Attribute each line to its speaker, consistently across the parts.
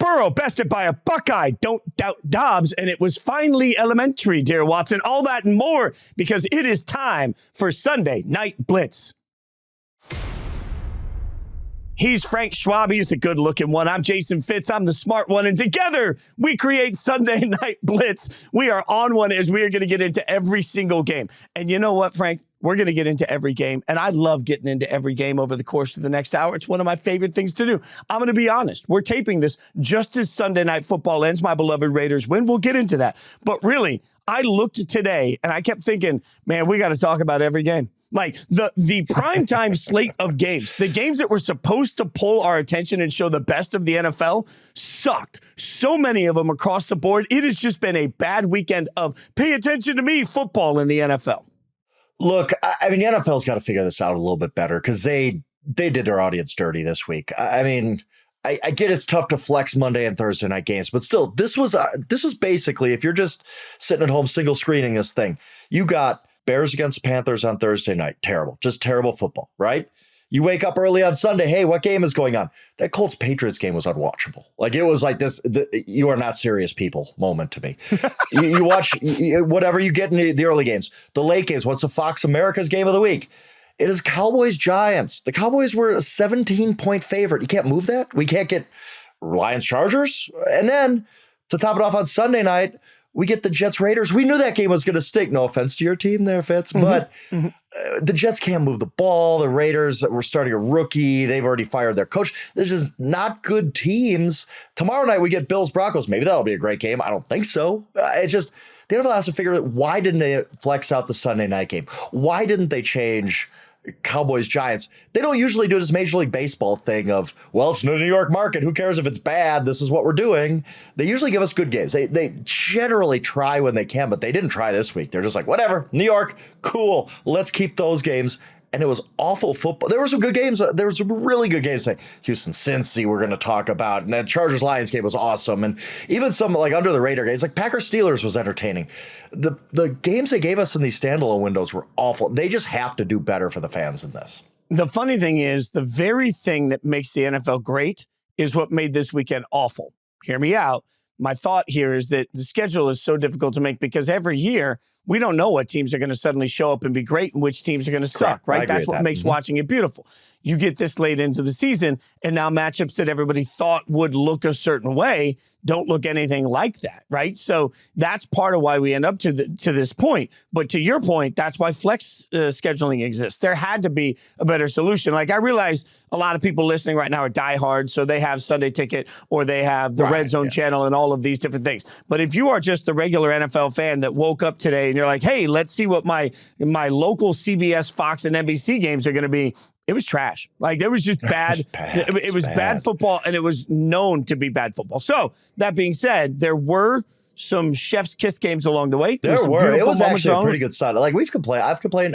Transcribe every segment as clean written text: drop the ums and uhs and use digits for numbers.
Speaker 1: Burrow bested by a Buckeye. Don't doubt Dobbs. And it was finally elementary, dear Watson. All that and more, because it is time for Sunday Night Blitz. He's Frank Schwab. He's the good-looking one. I'm Jason Fitz. I'm the smart one. And together, we create Sunday Night Blitz. We are on one as we are going to get into every single game. And you know what, Frank? We're going to get into every game. And I love getting into every game over the course of the next hour. It's one of my favorite things to do. I'm going to be honest. We're taping this just as Sunday Night Football ends. My beloved Raiders win. We'll get into that. But really, I looked today and I kept thinking, man, we got to talk about every game. Like the primetime slate of games, the games that were supposed to pull our attention and show the best of the NFL sucked. So many of them across the board. It has just been a bad weekend of pay attention to me football in the NFL.
Speaker 2: Look, I mean, the NFL's got to figure this out a little bit better because they did their audience dirty this week. I mean, I get it's tough to flex Monday and Thursday night games, but still, this was basically, if you're just sitting at home single screening this thing, you got Bears against Panthers on Thursday night. Terrible. Just terrible football, right? You wake up early on Sunday. Hey, what game is going on? That Colts-Patriots game was unwatchable. Like, it was like this, you are not serious people moment to me. you watch whatever you get in the early games. The late games, what's the Fox America's game of the week? It is Cowboys-Giants. The Cowboys were a 17-point favorite. You can't move that. We can't get Lions-Chargers. And then, to top it off on Sunday night, we get the Jets-Raiders. We knew that game was going to stink. No offense to your team there, Fitz, but the Jets can't move the ball. The Raiders were starting a rookie. They've already fired their coach. This is not good teams. Tomorrow night, we get Bills-Broncos. Maybe that'll be a great game. I don't think so. It's just, the NFL has to figure out, why didn't they flex out the Sunday night game? Why didn't they change Cowboys Giants? They don't usually do this Major League Baseball thing of, well, it's the New York market. Who cares if it's bad? This is what we're doing. They usually give us good games. They generally try when they can, but they didn't try this week. They're just like, whatever, New York, cool. Let's keep those games. And it was awful football. There were some good games. There were some really good games. Like Houston, Cincy, we're going to talk about. And that Chargers-Lions game was awesome. And even some like under the radar games, like Packers-Steelers was entertaining. The games they gave us in these standalone windows were awful. They just have to do better for the fans in this.
Speaker 1: The funny thing is, the very thing that makes the NFL great is what made this weekend awful. Hear me out. My thought here is that the schedule is so difficult to make because every year we don't know what teams are going to suddenly show up and be great and which teams are going to suck, right? That's what makes watching it beautiful. You get this late into the season, and now matchups that everybody thought would look a certain way don't look anything like that, right? So that's part of why we end up to this point. But to your point, that's why flex scheduling exists. There had to be a better solution. Like, I realize a lot of people listening right now are diehard, so they have Sunday Ticket or they have the Red Zone channel and all of these different things. But if you are just the regular NFL fan that woke up today and you're like, hey, let's see what my local CBS, Fox, and NBC games are going to be, it was trash. Like, it was just bad. It was bad football, and it was known to be bad football. So, that being said, there were some chef's kiss games along the way.
Speaker 2: There were. It was actually a pretty good start. Like, we've complained. I've complained.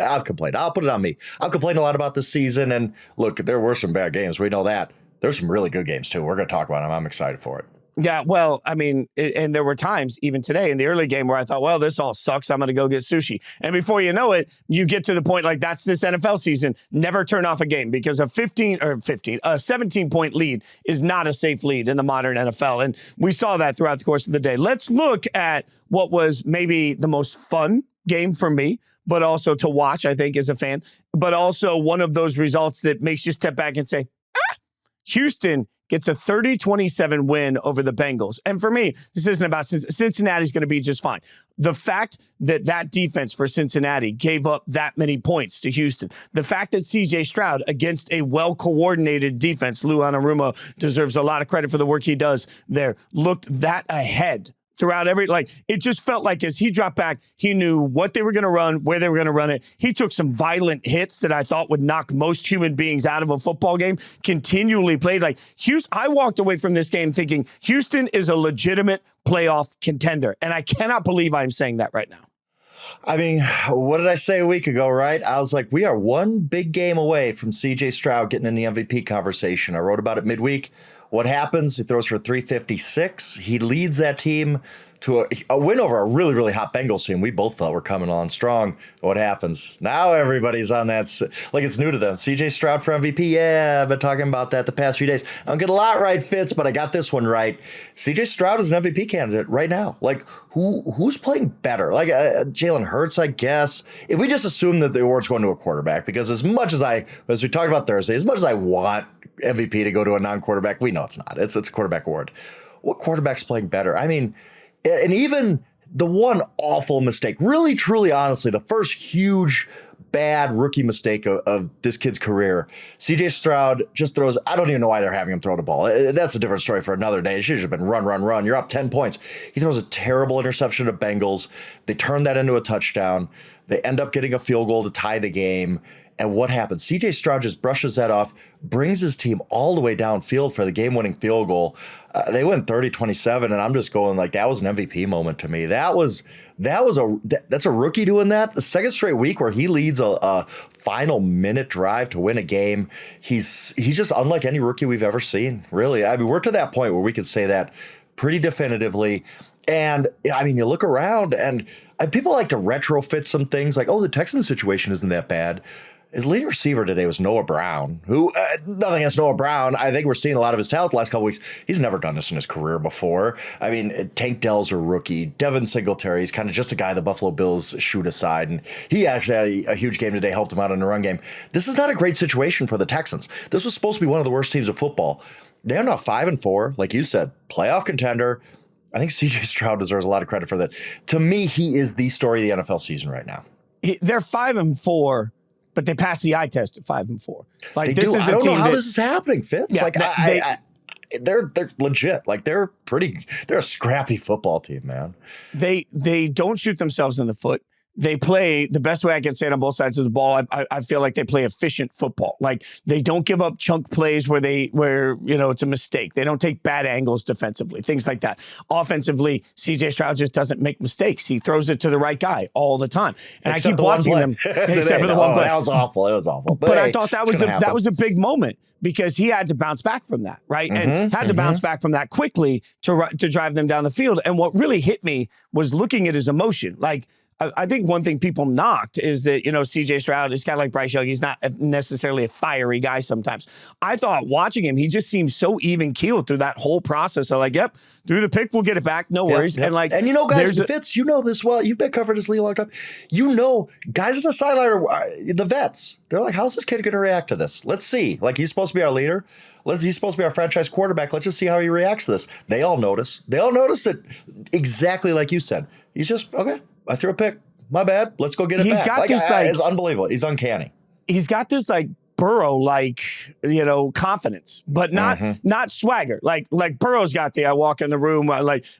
Speaker 2: I'll put it on me. I've complained a lot about this season, and look, there were some bad games. We know that. There's some really good games, too. We're going to talk about them. I'm excited for it.
Speaker 1: Yeah, well, I mean, and there were times, even today in the early game, where I thought, well, this all sucks. I'm going to go get sushi. And before you know it, you get to the point like that's this NFL season. Never turn off a game because a 17-point lead is not a safe lead in the modern NFL. And we saw that throughout the course of the day. Let's look at what was maybe the most fun game for me, but also to watch, I think, as a fan, but also one of those results that makes you step back and say, Houston gets a 30-27 win over the Bengals. And for me, this isn't about Cincinnati's going to be just fine. The fact that defense for Cincinnati gave up that many points to Houston, the fact that C.J. Stroud against a well-coordinated defense, Lou Anarumo deserves a lot of credit for the work he does there, looked that ahead throughout it just felt like as he dropped back, he knew what they were going to run, where they were going to run it. He took some violent hits that I thought would knock most human beings out of a football game, continually played like Houston. I walked away from this game thinking Houston is a legitimate playoff contender. And I cannot believe I'm saying that right now.
Speaker 2: I mean, what did I say a week ago, right? I was like, we are one big game away from C.J. Stroud getting in the MVP conversation. I wrote about it midweek. What happens? He throws for 356. He leads that team to a win over a really, really hot Bengals team we both thought were coming on strong. What happens? Now everybody's on that. Like it's new to them. CJ Stroud for MVP. Yeah, I've been talking about that the past few days. I don't get a lot right, Fitz, but I got this one right. CJ Stroud is an MVP candidate right now. Like who's playing better? Like Jalen Hurts, I guess. If we just assume that the award's going to a quarterback, because as we talked about Thursday, as much as I want MVP to go to a non-quarterback, we know it's not. It's a quarterback award. What quarterback's playing better? I mean, and even the one awful mistake, really, truly, honestly, the first huge bad rookie mistake of this kid's career, CJ Stroud just throws, I don't even know why they're having him throw the ball. That's a different story for another day. It should have been run. You're up 10 points. He throws a terrible interception to Bengals. They turn that into a touchdown. They end up getting a field goal to tie the game. And what happens? CJ Stroud just brushes that off, brings his team all the way downfield for the game-winning field goal. They win 30-27, and I'm just going like that was an MVP moment to me. That's a rookie doing that. The second straight week where he leads a final minute drive to win a game. He's just unlike any rookie we've ever seen. Really, I mean, we're to that point where we can say that pretty definitively. And I mean, you look around and people like to retrofit some things like, oh, the Texans situation isn't that bad. His leading receiver today was Noah Brown, who, nothing against Noah Brown. I think we're seeing a lot of his talent the last couple weeks. He's never done this in his career before. I mean, Tank Dell's a rookie. Devin Singletary's kind of just a guy the Buffalo Bills shoot aside. And he actually had a huge game today, helped him out in the run game. This is not a great situation for the Texans. This was supposed to be one of the worst teams of football. They're now 5-4, like you said, playoff contender. I think CJ Stroud deserves a lot of credit for that. To me, he is the story of the NFL season right now.
Speaker 1: They're 5-4. But they passed the eye test at 5-4. Like
Speaker 2: they
Speaker 1: this
Speaker 2: do.
Speaker 1: is
Speaker 2: I don't know how
Speaker 1: that,
Speaker 2: this is happening, Fitz.
Speaker 1: Yeah,
Speaker 2: like they're legit. Like they're a scrappy football team, man.
Speaker 1: They don't shoot themselves in the foot. They play the best way I can say it on both sides of the ball. I feel like they play efficient football. Like they don't give up chunk plays where it's a mistake. They don't take bad angles defensively, things like that. Offensively, CJ Stroud just doesn't make mistakes. He throws it to the right guy all the time. And
Speaker 2: except
Speaker 1: I keep watching them, except for the one play.
Speaker 2: That was awful. It was awful.
Speaker 1: But hey, I thought that was a big moment because he had to bounce back from that, right? And had to bounce back from that quickly to drive them down the field. And what really hit me was looking at his emotion. Like, I think one thing people knocked is that, CJ Stroud is kind of like Bryce Young. He's not necessarily a fiery guy sometimes. I thought watching him, he just seemed so even keeled through that whole process. So like, yep, through the pick, we'll get it back. No worries.
Speaker 2: Yep. And guys, Fitz, you know this well. You've been covering this league a long time. Guys at the sideline are the vets. They're like, how's this kid going to react to this? Let's see. Like, he's supposed to be our leader. He's supposed to be our franchise quarterback. Let's just see how he reacts to this. They all notice. They all notice that exactly like you said. He's just, okay, I threw a pick. My bad. Let's go get it back.
Speaker 1: He's got this,
Speaker 2: it's unbelievable. He's uncanny.
Speaker 1: He's got this, Burrow confidence, but not swagger. Like Burrow's got I walk in the room,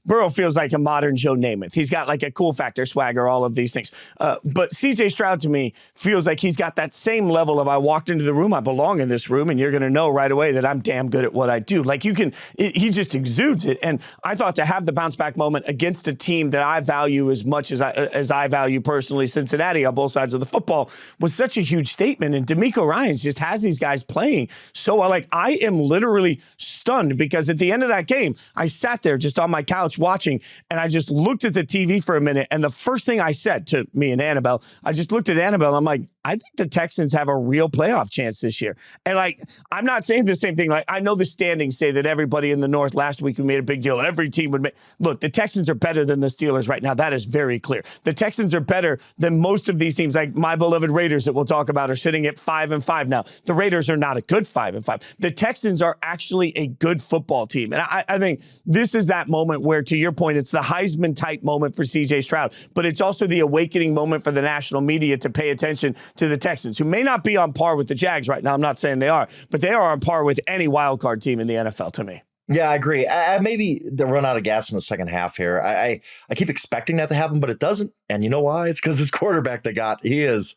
Speaker 1: Burrow feels like a modern Joe Namath. He's got a cool factor, swagger, all of these things. But CJ Stroud to me feels like he's got that same level of I walked into the room, I belong in this room, and you're going to know right away that I'm damn good at what I do. Like he just exudes it. And I thought to have the bounce back moment against a team that I value as much as I value personally, Cincinnati on both sides of the football, was such a huge statement. And D'Amico Ryans just has these guys playing so well. I am literally stunned because at the end of that game, I sat there just on my couch watching, and I just looked at the TV for a minute. And the first thing I said to me and Annabelle, I just looked at Annabelle and I'm like, I think the Texans have a real playoff chance this year. And I'm not saying the same thing. I know the standings say that everybody in the North last week we made a big deal. Every team would make. Look, the Texans are better than the Steelers right now. That is very clear. The Texans are better than most of these teams, like my beloved Raiders that we'll talk about are sitting at 5-5 now. The Raiders are not a good 5-5. The Texans are actually a good football team. And I think this is that moment where, to your point, it's the Heisman-type moment for CJ Stroud, but it's also the awakening moment for the national media to pay attention to the Texans, who may not be on par with the Jags right now. I'm not saying they are, but they are on par with any wild card team in the NFL to me.
Speaker 2: Yeah, I agree. Maybe they'll run out of gas in the second half here. I keep expecting that to happen, but it doesn't. And you know why? It's because this quarterback they got, it's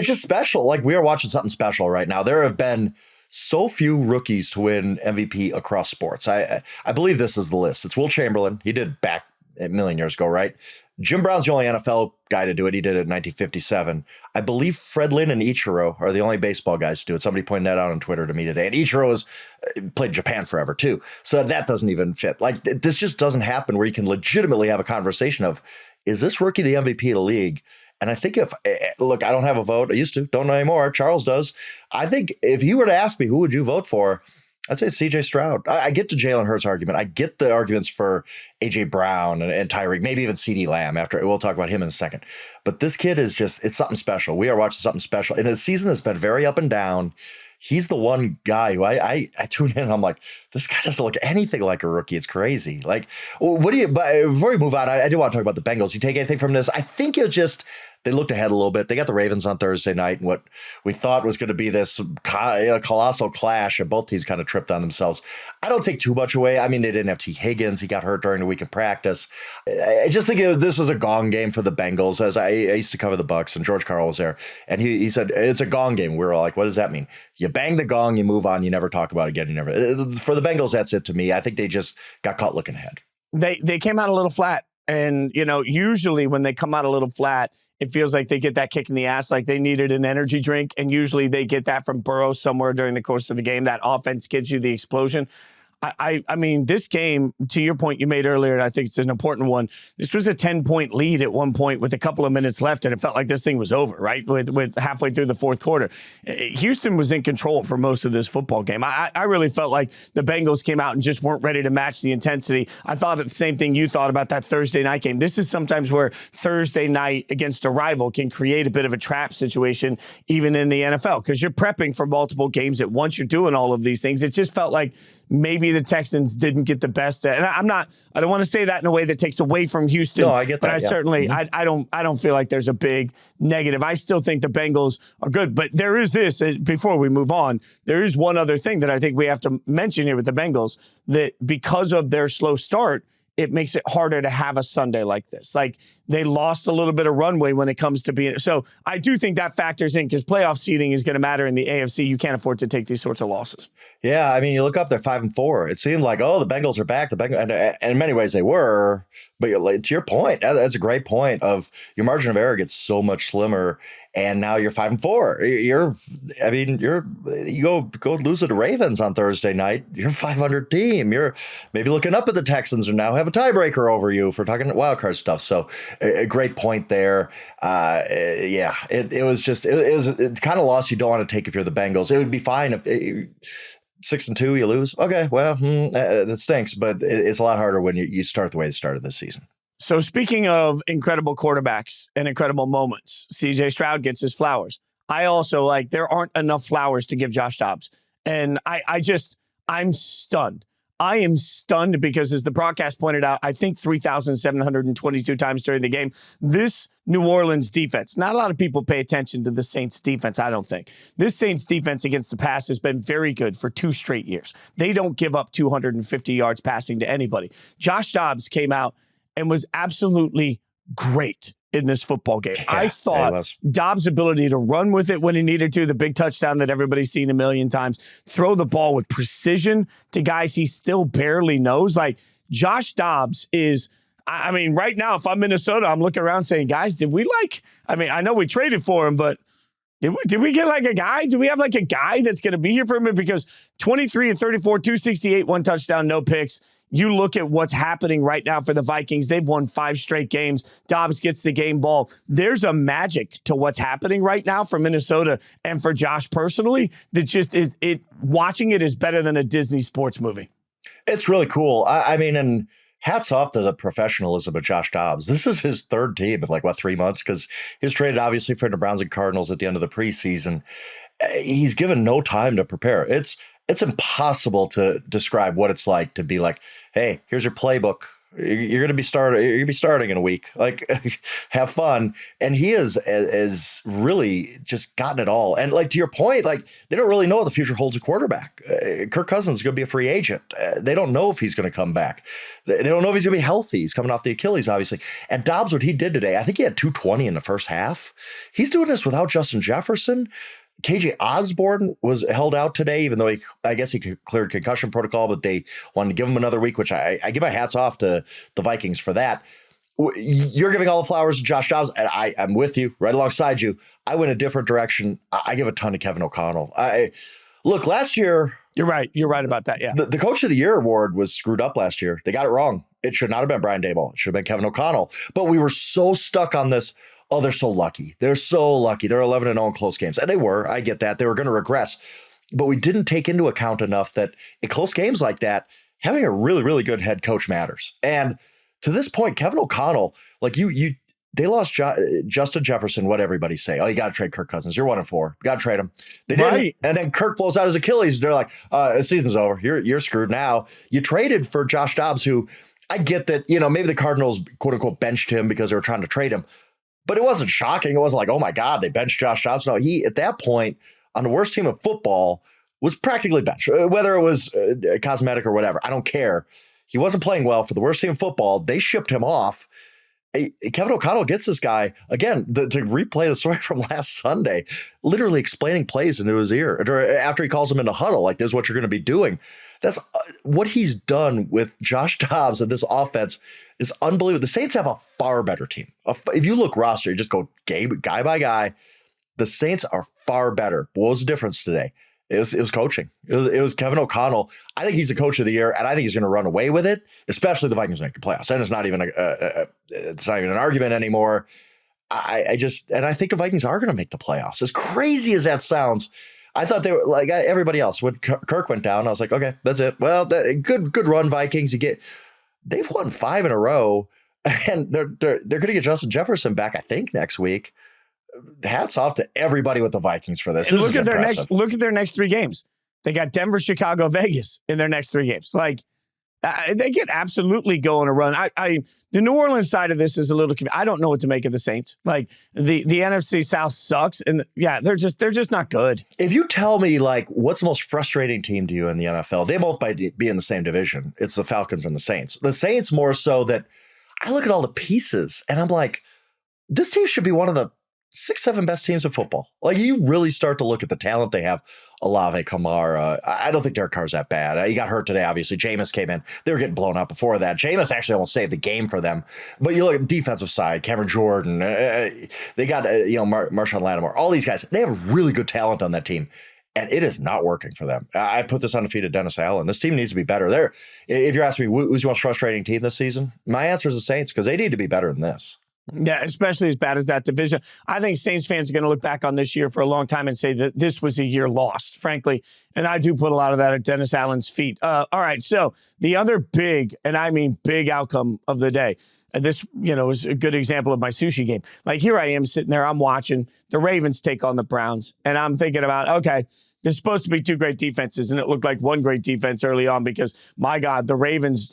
Speaker 2: just special. Like, we are watching something special right now. There have been so few rookies to win MVP across sports. I believe this is the list. It's Will Chamberlain. He did a million years ago, right? Jim Brown's the only NFL guy to do it. He did it in 1957. I believe Fred Lynn and Ichiro are the only baseball guys to do it. Somebody pointed that out on Twitter to me today. And Ichiro has played Japan forever too. So that doesn't even fit. Like, this just doesn't happen where you can legitimately have a conversation of, is this rookie the MVP of the league? And I think look, I don't have a vote. I used to, don't know anymore. Charles does. I think if you were to ask me, who would you vote for? I'd say CJ Stroud. I get the Jalen Hurts argument. I get the arguments for AJ Brown and Tyreek, maybe even CeeDee Lamb. We'll talk about him in a second. But this kid is it's something special. We are watching something special. And his season has been very up and down. He's the one guy who I tune in and I'm like, this guy doesn't look anything like a rookie. It's crazy. Like, what do you, but before we move on, I do want to talk about the Bengals. You take anything from this? I think they looked ahead a little bit. They got the Ravens on Thursday night, and what we thought was going to be this colossal clash, and both teams kind of tripped on themselves. I don't take too much away. I mean, they didn't have T. Higgins. He got hurt during the week in practice. I just think this was a gong game for the Bengals. As I used to cover the Bucs, and George Karl was there, and he said, it's a gong game. We were all like, what does that mean? You bang the gong, you move on, you never talk about it again. For the Bengals, that's it to me. I think they just got caught looking ahead.
Speaker 1: They came out a little flat. And, usually when they come out a little flat, it feels like they get that kick in the ass, like they needed an energy drink. And usually they get that from Burrow somewhere during the course of the game. That offense gives you the explosion. I mean, this game, to your point you made earlier, and I think it's an important one, this was a 10-point lead at one point with a couple of minutes left, and it felt like this thing was over, right, with halfway through the fourth quarter. Houston was in control for most of this football game. I really felt like the Bengals came out and just weren't ready to match the intensity. I thought the same thing you thought about that Thursday night game. This is sometimes where Thursday night against a rival can create a bit of a trap situation, even in the NFL, because you're prepping for multiple games at once. You're doing all of these things. It just felt like maybe the Texans didn't get the best. And I don't want to say that in a way that takes away from Houston.
Speaker 2: No, I get that.
Speaker 1: But I certainly,
Speaker 2: Mm-hmm.
Speaker 1: I don't feel like there's a big negative. I still think the Bengals are good. But there is this, before we move on, there is one other thing that I think we have to mention here with the Bengals, that because of their slow start, it makes it harder to have a Sunday like this. Like, they lost a little bit of runway when it comes to being. So I do think that factors in, because playoff seeding is going to matter in the AFC. You can't afford to take these sorts of losses.
Speaker 2: Yeah, I mean, you look up, they're 5-4. It seemed like, the Bengals are back. And in many ways they were. But to your point, that's a great point. Of your margin of error gets so much slimmer, and now you're 5-4. You go lose to the Ravens on Thursday night. You're a 500 team. You're maybe looking up at the Texans, who now have a tiebreaker over you for talking wild card stuff. So a great point there. It was kind of loss you don't want to take if you're the Bengals. It would be fine if 6-2 you lose. Okay, well, that stinks, but it's a lot harder when you start the way you started this season.
Speaker 1: So speaking of incredible quarterbacks and incredible moments, CJ Stroud gets his flowers. I also there aren't enough flowers to give Josh Dobbs. And I'm stunned. I am stunned because, as the broadcast pointed out, I think 3,722 times during the game, this New Orleans defense, not a lot of people pay attention to the Saints defense, I don't think. This Saints defense against the pass has been very good for 2 straight years. They don't give up 250 yards passing to anybody. Josh Dobbs came out and was absolutely great in this football game. Yeah, I thought Dobbs' ability to run with it when he needed to, the big touchdown that everybody's seen a million times, throw the ball with precision to guys he still barely knows. Like, Josh Dobbs is, I mean, right now, if I'm Minnesota, I'm looking around saying, guys, I know we traded for him, but did we get a guy? Do we have a guy that's going to be here for him? Because 23 and 34, 268, 1 touchdown, no picks. You look at what's happening right now for the Vikings. They've won 5 straight games. Dobbs gets the game ball. There's a magic to what's happening right now for Minnesota and for Josh personally that just is watching it is better than a Disney sports movie.
Speaker 2: It's really cool. I mean, and hats off to the professionalism of Josh Dobbs. This is his 3rd team in 3 months, because he was traded obviously for the Browns and Cardinals at the end of the preseason. He's given no time to prepare. It's impossible to describe what it's like to be like, hey, here's your playbook. You're gonna be starting in a week. Have fun. And he is really just gotten it all. And to your point, they don't really know what the future holds a quarterback. Kirk Cousins is gonna be a free agent. They don't know if he's gonna come back. They don't know if he's gonna be healthy. He's coming off the Achilles, obviously. And Dobbs, what he did today, I think he had 220 in the first half. He's doing this without Justin Jefferson. KJ Osborne was held out today, even though I guess he cleared concussion protocol, but they wanted to give him another week, which I give my hats off to the Vikings for that. You're giving all the flowers to Josh Dobbs, and I'm with you, right alongside you. I went a different direction. I give a ton to Kevin O'Connell. Look, last year...
Speaker 1: You're right. You're right about that, yeah.
Speaker 2: The Coach of the Year award was screwed up last year. They got it wrong. It should not have been Brian Daboll. It should have been Kevin O'Connell. But we were so stuck on this. Oh, they're so lucky. They're so lucky. They're 11-0 in close games. And they were. I get that. They were going to regress. But we didn't take into account enough that in close games like that, having a really, really good head coach matters. And to this point, Kevin O'Connell, like they lost Justin Jefferson, what everybody say. Oh, you got to trade Kirk Cousins. You're 1-4. You got to trade him. They didn't. Right. And then Kirk blows out his Achilles. They're like, the season's over. You're screwed now. You traded for Josh Dobbs, who I get that, maybe the Cardinals, quote unquote, benched him because they were trying to trade him. But it wasn't shocking. It wasn't like, oh my God, they benched Josh Dobbs. No, he, at that point, on the worst team of football, was practically benched. Whether it was cosmetic or whatever, I don't care. He wasn't playing well for the worst team of football. They shipped him off. Kevin O'Connell gets this guy, again, to replay the story from last Sunday, literally explaining plays into his ear after he calls him into huddle, like, this is what you're going to be doing. That's what he's done with Josh Dobbs and this offense is unbelievable. The Saints have a far better team. If you look roster, you just go guy by guy. The Saints are far better. What was the difference today? It was coaching. It was Kevin O'Connell. I think he's the coach of the year, and I think he's going to run away with it, especially the Vikings make the playoffs. And it's not even an argument anymore. I think the Vikings are going to make the playoffs. As crazy as that sounds, I thought they were like everybody else. When Kirk went down, I was like, okay, that's it. Well, good run, Vikings. They've won 5 in a row, and they're going to get Justin Jefferson back, I think, next week. Hats off to everybody with the Vikings for this.
Speaker 1: Look at their next 3 games. They got Denver, Chicago, Vegas in their next 3 games. Like, they get absolutely go on a run. The New Orleans side of this is a little. I don't know what to make of the Saints. Like the NFC South sucks, and they're just not good.
Speaker 2: If you tell me like what's the most frustrating team to you in the NFL, they both might be in the same division. It's the Falcons and the Saints. The Saints more so that I look at all the pieces and I'm like, this team should be one of the 6-7 best teams of football. Like, you really start to look at the talent they have. Olave, Kamara. I don't think Derek Carr's that bad. He got hurt today, obviously. Jameis came in. They were getting blown out before that. Jameis actually almost saved the game for them. But you look at the defensive side, Cameron Jordan. They got, Marshawn Lattimore. All these guys. They have really good talent on that team. And it is not working for them. I put this on the feet of Dennis Allen. This team needs to be better. If you're asking me who's the most frustrating team this season, my answer is the Saints, because they need to be better than this.
Speaker 1: Yeah, especially as bad as that division. I think Saints fans are going to look back on this year for a long time and say that this was a year lost, frankly. And I do put a lot of that at Dennis Allen's feet. All right, so the other big, and I mean big outcome of the day, and this, is a good example of my sushi game. Like, here I am sitting there, I'm watching the Ravens take on the Browns, and I'm thinking about, okay, there's supposed to be 2 great defenses, and it looked like 1 great defense early on because, my God, the Ravens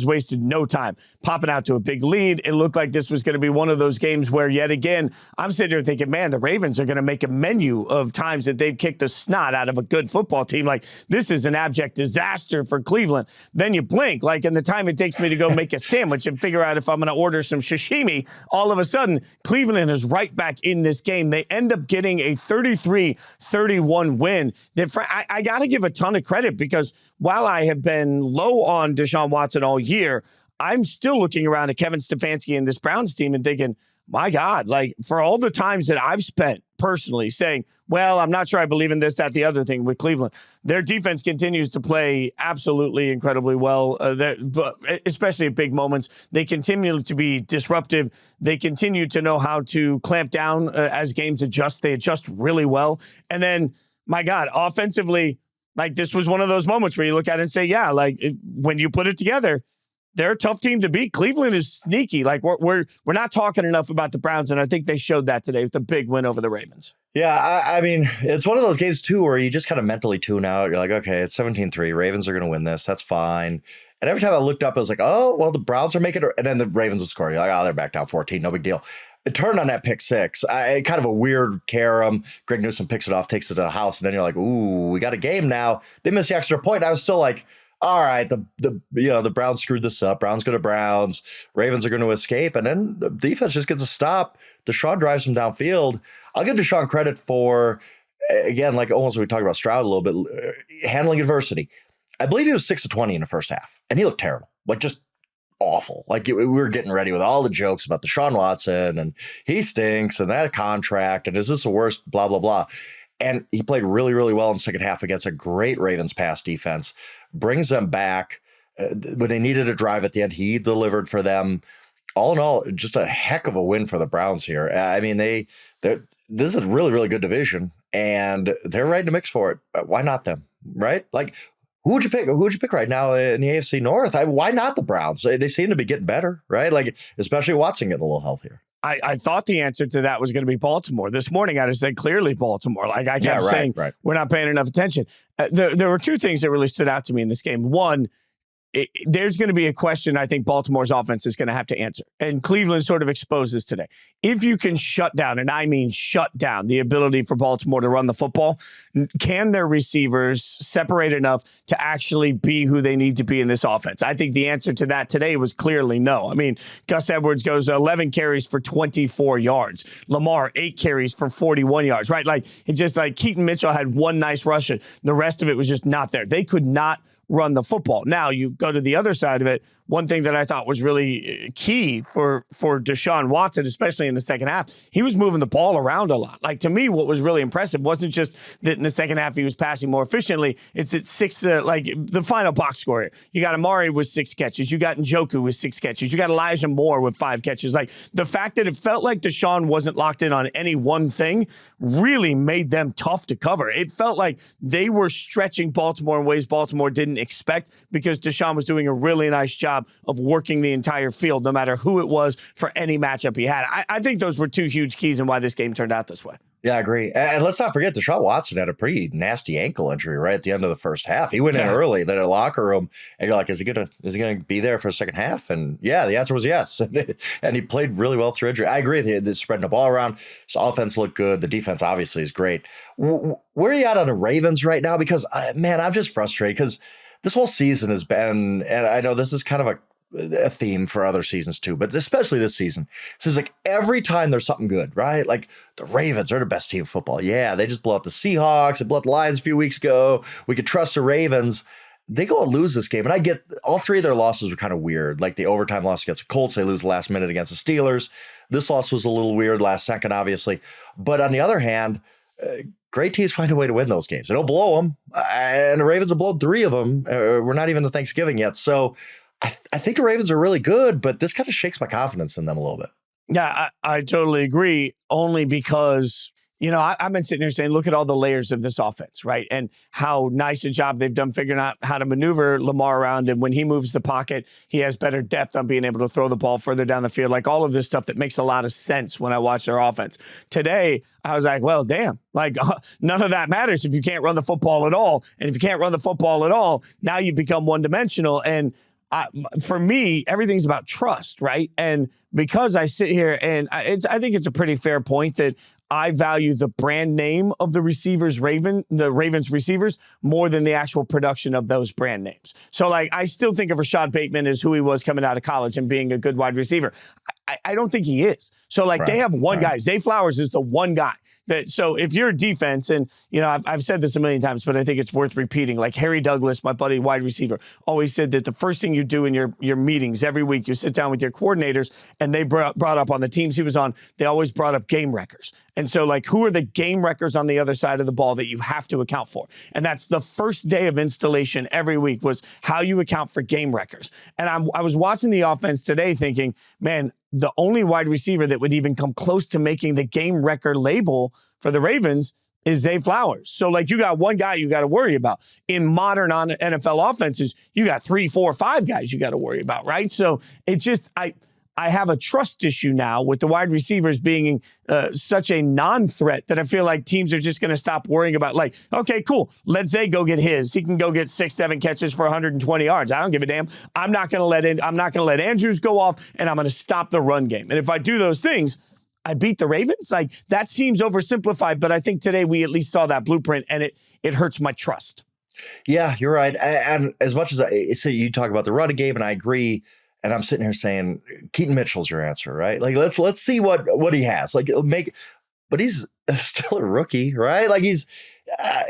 Speaker 1: wasted no time popping out to a big lead. It looked like this was going to be one of those games where, yet again, I'm sitting there thinking, man, the Ravens are going to make a menu of times that they've kicked the snot out of a good football team. Like, this is an abject disaster for Cleveland. Then you blink, like in the time it takes me to go make a sandwich and figure out if I'm going to order some sashimi, all of a sudden, Cleveland is right back in this game. They end up getting a 33-31 win. I got to give a ton of credit, because while I have been low on Deshaun Watson all year, I'm still looking around at Kevin Stefanski and this Browns team and thinking, my God, like, for all the times that I've spent personally saying, well, I'm not sure I believe in this, that, the other thing with Cleveland, their defense continues to play absolutely incredibly well, but especially at big moments. They continue to be disruptive. They continue to know how to clamp down as games adjust. They adjust really well. And then, my God, offensively, like, this was one of those moments where you look at it and say, yeah, like, when you put it together, they're a tough team to beat. Cleveland is sneaky. Like, we're not talking enough about the Browns, and I think they showed that today with the big win over the Ravens.
Speaker 2: Yeah, I mean, it's one of those games, too, where you just kind of mentally tune out. You're like, okay, it's 17-3. Ravens are going to win this. That's fine. And every time I looked up, I was like, oh, well, the Browns are making it. And then the Ravens will score. You're like, oh, they're back down 14. No big deal. It turned on that pick 6. Kind of a weird carom. Greg Newsome picks it off, takes it to the house, and then you're like, ooh, we got a game now. They missed the extra point. I was still like, all right, the Browns screwed this up. Browns go to Browns. Ravens are going to escape, and then the defense just gets a stop. Deshaun drives them downfield. I'll give Deshaun credit for, again, like almost we talked about Stroud a little bit, handling adversity. I believe he was 6 of 20 in the first half, and he looked terrible, like just awful. Like we were getting ready with all the jokes about Deshaun Watson, and he stinks, and that contract, and is this the worst, blah, blah, blah. And he played really, really well in the second half against a great Ravens pass defense, brings them back. When they needed a drive at the end, he delivered for them. All in all, just a heck of a win for the Browns here. I mean, this is a really, really good division, and they're right in the mix for it. Why not them, right? Like, who would you pick? Who would you pick right now in the AFC North? Why not the Browns? They seem to be getting better, right? Like, especially Watson getting a little healthier.
Speaker 1: I thought the answer to that was going to be Baltimore. This morning, I just said clearly Baltimore. Like I kept saying, we're not paying enough attention. There were two things that really stood out to me in this game. One, there's going to be a question I think Baltimore's offense is going to have to answer. And Cleveland sort of exposes today. If you can shut down, and I mean shut down, the ability for Baltimore to run the football, can their receivers separate enough to actually be who they need to be in this offense? I think the answer to that today was clearly no. I mean, Gus Edwards goes 11 carries for 24 yards. Lamar, 8 carries for 41 yards, right? Like, it's just like Keaton Mitchell had one nice rush. The rest of it was just not there. They could not run the football. Now you go to the other side of it. One thing that I thought was really key for Deshaun Watson, especially in the second half, he was moving the ball around a lot. Like, to me, what was really impressive wasn't just that in the second half he was passing more efficiently. It's at the final box score here. You got Amari with 6 catches. You got Njoku with 6 catches. You got Elijah Moore with 5 catches. Like, the fact that it felt like Deshaun wasn't locked in on any one thing really made them tough to cover. It felt like they were stretching Baltimore in ways Baltimore didn't expect, because Deshaun was doing a really nice job of working the entire field, no matter who it was, for any matchup he had. I think those were two huge keys in why this game turned out this way.
Speaker 2: Yeah, I agree. And let's not forget, Deshaun Watson had a pretty nasty ankle injury right at the end of the first half. He went in early, then in the locker room, and you're like, is he gonna be there for the second half? And yeah, the answer was yes. And he played really well through injury. I agree with you. Spreading the ball around. His offense looked good. The defense obviously is great. Where are you at on the Ravens right now? Because man, I'm just frustrated because this whole season has been, and I know this is kind of a theme for other seasons too, but especially this season, it seems like every time there's something good, right? Like the Ravens are the best team in football. Yeah, they just blow out the Seahawks and blew out the Lions a few weeks ago. We could trust the Ravens. They go and lose this game. And I get all 3 of their losses were kind of weird. Like the overtime loss against the Colts, they lose the last minute against the Steelers. This loss was a little weird last second, obviously. But on the other hand, great teams find a way to win those games. They don't blow them. And the Ravens have blown 3 of them. We're not even to Thanksgiving yet. So I think the Ravens are really good, but this kind of shakes my confidence in them a little bit.
Speaker 1: Yeah, I totally agree, only because, I've been sitting here saying, look at all the layers of this offense, right? And how nice a job they've done figuring out how to maneuver Lamar around. And when he moves the pocket, he has better depth on being able to throw the ball further down the field. Like all of this stuff that makes a lot of sense when I watch their offense. Today, I was like, well, damn, like none of that matters if you can't run the football at all. And if you can't run the football at all, now you become one-dimensional. And for me, everything's about trust, right? And because I sit here and I think it's a pretty fair point that I value the brand name of the Ravens receivers more than the actual production of those brand names. So, like, I still think of Rashad Bateman as who he was coming out of college and being a good wide receiver. I don't think he is. So, like, they have one guy. Zay Flowers is the one guy. So if you're a defense, and, I've said this a million times, but I think it's worth repeating. Like Harry Douglas, my buddy wide receiver, always said that the first thing you do in your meetings every week, you sit down with your coordinators, and they brought up on the teams he was on, they always brought up game wreckers. And so, like, who are the game wreckers on the other side of the ball that you have to account for? And that's the first day of installation every week, was how you account for game wreckers. And I was watching the offense today thinking, man, the only wide receiver that would even come close to making the game wrecker label for the Ravens is Zay Flowers. So, like, you got one guy you got to worry about. In modern NFL offenses, you got 3, 4, 5 guys you got to worry about, right? So it's just, I have a trust issue now with the wide receivers being such a non-threat that I feel like teams are just going to stop worrying about, like, okay, cool, let Zay go get his. He can go get 6, 7 catches for 120 yards. I don't give a damn. I'm not going to let Andrews go off, and I'm going to stop the run game. And if I do those things, I beat the Ravens. Like, that seems oversimplified, but I think today we at least saw that blueprint, and it hurts my trust.
Speaker 2: Yeah, you're right. And as much as I say, you talk about the running game, and I agree. And I'm sitting here saying Keaton Mitchell's your answer, right? Like let's see what he has. Like but he's still a rookie, right? Like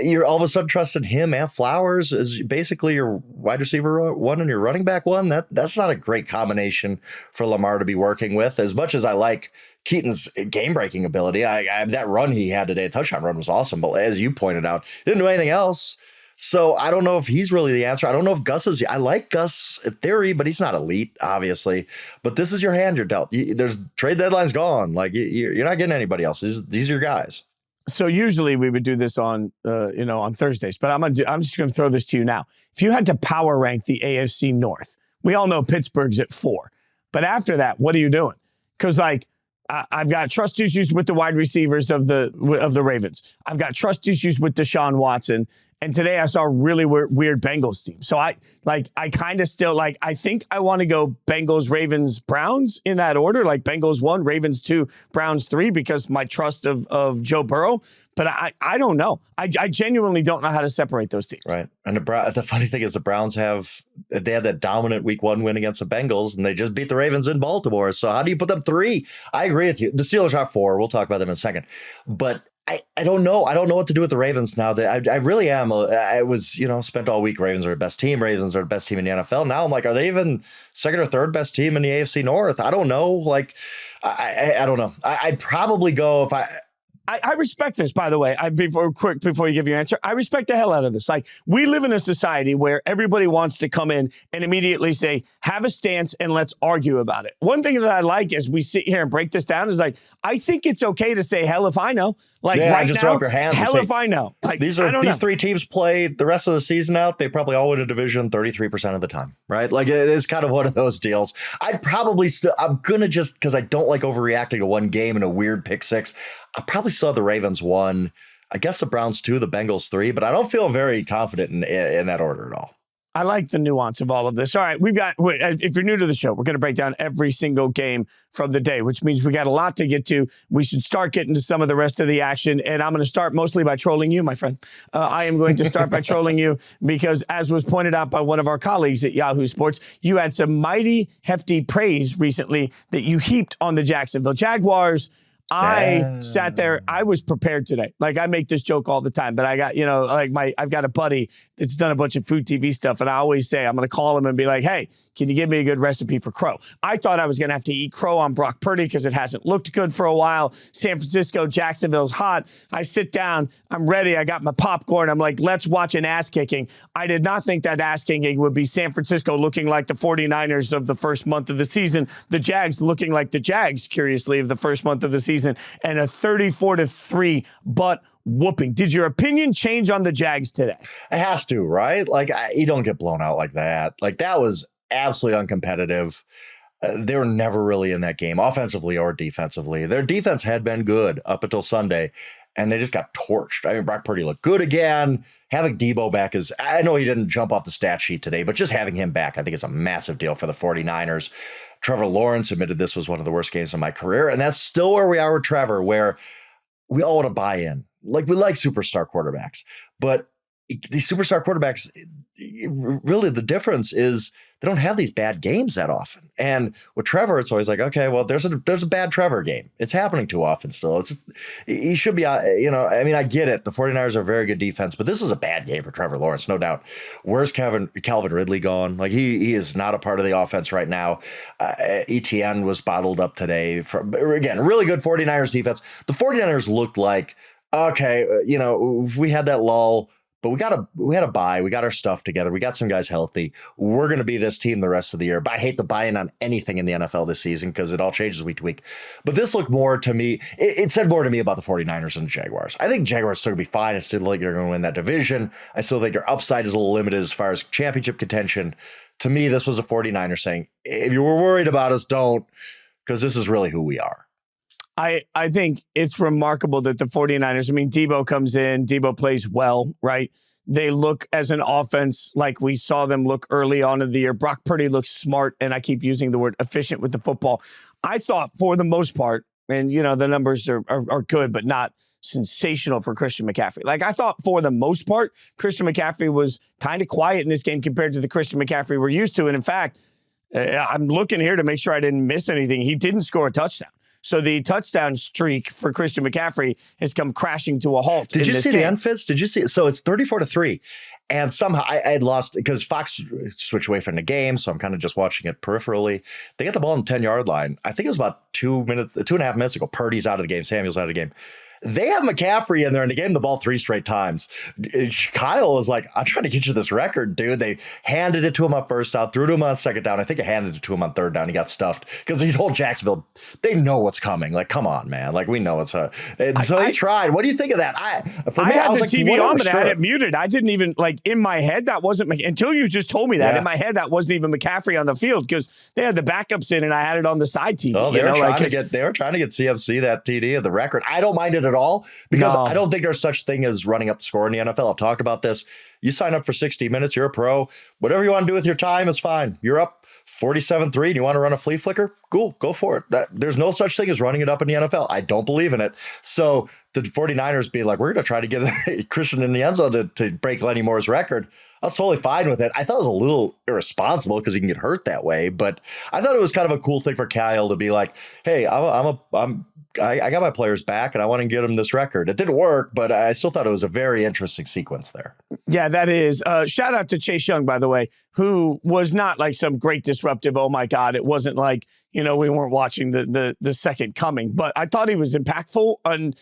Speaker 2: you're all of a sudden trusting him and Flowers as basically your wide receiver one and your running back one. That's not a great combination for Lamar to be working with. As much as I like Keaton's game breaking ability, that run he had today, the touchdown run was awesome. But as you pointed out, he didn't do anything else. So I don't know if he's really the answer. I don't know if Gus is. I like Gus in theory, but he's not elite, obviously. But this is your hand you're dealt. There's trade deadline's gone. Like you're not getting anybody else. These are your guys.
Speaker 1: So usually we would do this on Thursdays, but I'm just going to throw this to you now. If you had to power rank the AFC North, we all know Pittsburgh's at 4, but after that, what are you doing? Because I've got trust issues with the wide receivers of the Ravens. I've got trust issues with Deshaun Watson. And today I saw a really weird Bengals team. So I kind of still I think I want to go Bengals, Ravens, Browns in that order, like Bengals 1, Ravens 2, Browns 3, because my trust of Joe Burrow. But I don't know. I genuinely don't know how to separate those teams.
Speaker 2: Right. And the funny thing is the Browns had that dominant week 1 win against the Bengals, and they just beat the Ravens in Baltimore. So how do you put them 3? I agree with you. The Steelers are 4. We'll talk about them in a second. But I don't know. I don't know what to do with the Ravens now. I really am. I was, spent all week. Ravens are the best team. Ravens are the best team in the NFL. Now I'm like, are they even second or third best team in the AFC North? I don't know. Like, I don't know. I'd probably go if
Speaker 1: I respect this, by the way. Before you give your answer, I respect the hell out of this. Like, we live in a society where everybody wants to come in and immediately say, have a stance and let's argue about it. One thing that I like as we sit here and break this down is I think it's okay to say, hell if I know.
Speaker 2: Just throw up your hands.
Speaker 1: Hell if I know.
Speaker 2: These 3 teams play the rest of the season out. They probably all win a division 33% of the time, right? Like, it is kind of one of those deals. I'd probably I'm going to just, because I don't like overreacting to one game and a weird pick 6, I probably still have the Ravens 1. I guess the Browns 2, the Bengals 3, but I don't feel very confident in that order at all.
Speaker 1: I like the nuance of all of this. All right, if you're new to the show, we're going to break down every single game from the day, which means we got a lot to get to. We should start getting to some of the rest of the action, and I'm going to start mostly by trolling you, my friend. I am going to start by trolling you because, as was pointed out by one of our colleagues at Yahoo Sports, you had some mighty hefty praise recently that you heaped on the Jacksonville Jaguars. I sat there. I was prepared today. Like, I make this joke all the time, but I got, I've got a buddy that's done a bunch of food TV stuff. And I always say, I'm going to call him and be like, hey, can you give me a good recipe for crow? I thought I was going to have to eat crow on Brock Purdy because it hasn't looked good for a while. San Francisco, Jacksonville's hot. I sit down. I'm ready. I got my popcorn. I'm like, let's watch an ass kicking. I did not think that ass kicking would be San Francisco looking like the 49ers of the first month of the season. The Jags looking like the Jags, curiously, of the first month of the season. And a 34-3 butt whooping. Did your opinion change on the Jags today?
Speaker 2: It has to, right? Like, you don't get blown out like that. Like, that was absolutely uncompetitive. They were never really in that game, offensively or defensively. Their defense had been good up until Sunday, and they just got torched. I mean, Brock Purdy looked good again. Having Debo back I know he didn't jump off the stat sheet today, but just having him back, I think, is a massive deal for the 49ers. Trevor Lawrence admitted this was one of the worst games of my career, and that's still where we are with Trevor, where we all want to buy in. Like, we like superstar quarterbacks, but these superstar quarterbacks, really the difference is they don't have these bad games that often. And with Trevor, it's always like, okay, well, there's a bad Trevor game. It's happening too often still. He should be, I mean, I get it. The 49ers are a very good defense, but this was a bad game for Trevor Lawrence, no doubt. Where's Calvin Ridley gone? Like, he is not a part of the offense right now. ETN was bottled up today. Again, really good 49ers defense. The 49ers looked like, okay, we had that lull, but we had a bye. We got our stuff together. We got some guys healthy. We're going to be this team the rest of the year. But I hate the buy-in on anything in the NFL this season because it all changes week to week. But this looked more to me. It said more to me about the 49ers and the Jaguars. I think Jaguars still going to be fine. I still think they're going to win that division. I still think their upside is a little limited as far as championship contention. To me, this was a 49er saying, if you were worried about us, don't, because this is really who we are.
Speaker 1: I think it's remarkable that the 49ers, Debo comes in, Debo plays well, right? They look as an offense like we saw them look early on in the year. Brock Purdy looks smart, and I keep using the word efficient with the football. I thought, for the most part, And, the numbers are good, but not sensational for Christian McCaffrey. Like, I thought for the most part, Christian McCaffrey was kind of quiet in this game compared to the Christian McCaffrey we're used to. And in fact, I'm looking here to make sure I didn't miss anything. He didn't score a touchdown. So the touchdown streak for Christian McCaffrey has come crashing to a halt.
Speaker 2: Did you see the end, Fitz? Did you see it? So it's 34-3. And somehow I had lost because Fox switched away from the game. So I'm kind of just watching it peripherally. They got the ball on the 10-yard line. I think it was about 2.5 minutes ago. Purdy's out of the game. Samuel's out of the game. They have McCaffrey in there and they gave him the ball 3 straight times. Kyle was like, I'm trying to get you this record, dude. They handed it to him on first down, threw to him on second down. I think I handed it to him on third down. He got stuffed because he told Jacksonville, they know what's coming. Like, come on, man. Like, we know what's and so he tried. What do you think of that? I
Speaker 1: had the TV on, but I had it muted. I didn't even, in my head, that wasn't, until you just told me that, in my head, that wasn't even McCaffrey on the field because they had the backups in and I had it on the side TV.
Speaker 2: Oh, they were trying to get CMC that TD of the record. I don't mind it at all because I don't think there's such thing as running up the score in the NFL. I've talked about this. You sign up for 60 minutes, you're a pro. Whatever you want to do with your time is fine. You're up 47-3 and you want to run a flea flicker? Cool, go for it. There's no such thing as running it up in the NFL. I don't believe in it. So the 49ers being like, we're going to try to get Christian in the end zone to break Lenny Moore's record. I was totally fine with it. I thought it was a little irresponsible because he can get hurt that way, but I thought it was kind of a cool thing for Kyle to be like, hey, I got my players back and I want to get them this record. It didn't work, but I still thought it was a very interesting sequence there. Yeah,
Speaker 1: that is. Shout out to Chase Young, by the way, who was not like some great disruptive. Oh my God. It wasn't like, we weren't watching the second coming, but I thought he was impactful. And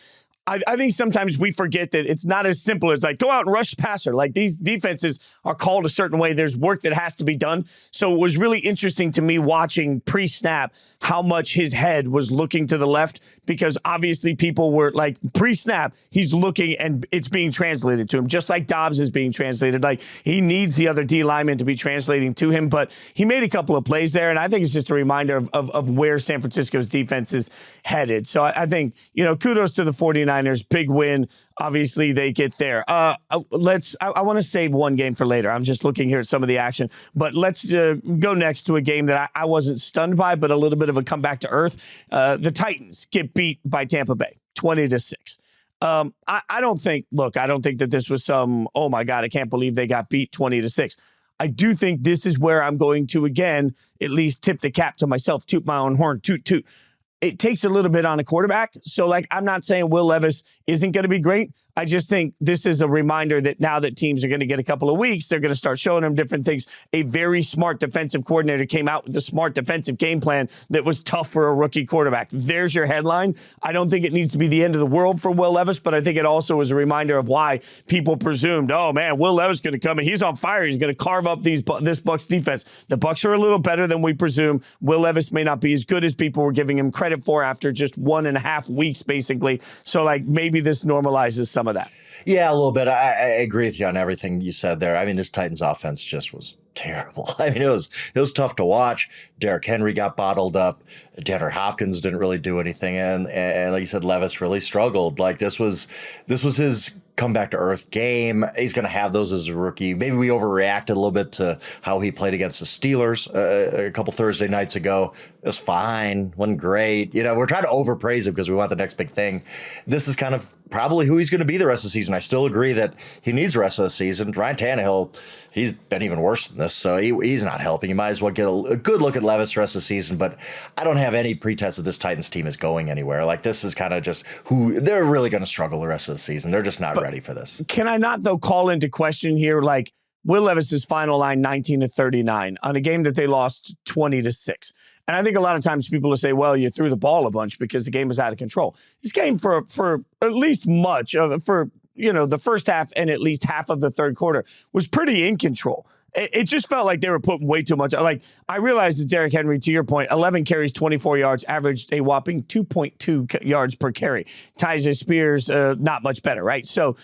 Speaker 1: I think sometimes we forget that it's not as simple as like go out and rush passer. Like these defenses are called a certain way. There's work that has to be done. So it was really interesting to me watching pre-snap how much his head was looking to the left because obviously people were like pre-snap, he's looking and it's being translated to him just like Dobbs is being translated. Like he needs the other D lineman to be translating to him, but he made a couple of plays there. And I think it's just a reminder of where San Francisco's defense is headed. So I think, kudos to the 49ers, big win. Obviously they get there. I want to save one game for later. I'm just looking here at some of the action, but let's go next to a game that I wasn't stunned by, but a little bit of a comeback to earth. The Titans get beat by Tampa Bay 20-6. I don't think that this was some, oh my God, I can't believe they got beat 20-6. I do think this is where I'm going to, again, at least tip the cap to myself, toot my own horn, toot, toot. It takes a little bit on a quarterback. So, I'm not saying Will Levis isn't going to be great. I just think this is a reminder that now that teams are going to get a couple of weeks, they're going to start showing them different things. A very smart defensive coordinator came out with a smart defensive game plan that was tough for a rookie quarterback. There's your headline. I don't think it needs to be the end of the world for Will Levis, but I think it also was a reminder of why people presumed, oh man, Will Levis is going to come and he's on fire. He's going to carve up this Bucs defense. The Bucs are a little better than we presume. Will Levis may not be as good as people were giving him credit for after just 1.5 weeks, basically. So maybe this normalizes some of that.
Speaker 2: Yeah, a little bit. I agree with you on everything you said there. I mean, this Titans offense just was terrible. I mean, it was tough to watch. Derrick Henry got bottled up. DeAndre Hopkins didn't really do anything. And like you said, Levis really struggled. This was his come back to earth game. He's going to have those as a rookie. Maybe we overreacted a little bit to how he played against the Steelers a couple Thursday nights ago. It was fine. Wasn't great. We're trying to overpraise him because we want the next big thing. This is kind of probably who he's going to be the rest of the season. I still agree that he needs the rest of the season. Ryan Tannehill, he's been even worse than this, so he's not helping. You might as well get a good look at Levis the rest of the season, but I don't have any pretense that this Titans team is going anywhere. This is kind of just who they're really going to struggle the rest of the season. They're just not ready for this.
Speaker 1: Can I not, though, call into question here, Will Levis's final line 19-39 on a game that they lost 20-6. And I think a lot of times people will say, well, you threw the ball a bunch because the game was out of control. This game for at least much of the first half and at least half of the third quarter was pretty in control. It just felt like they were putting way too much. I realized that Derrick Henry, to your point, 11 carries, 24 yards, averaged a whopping 2.2 yards per carry. Tyjae Spears, not much better, right? So,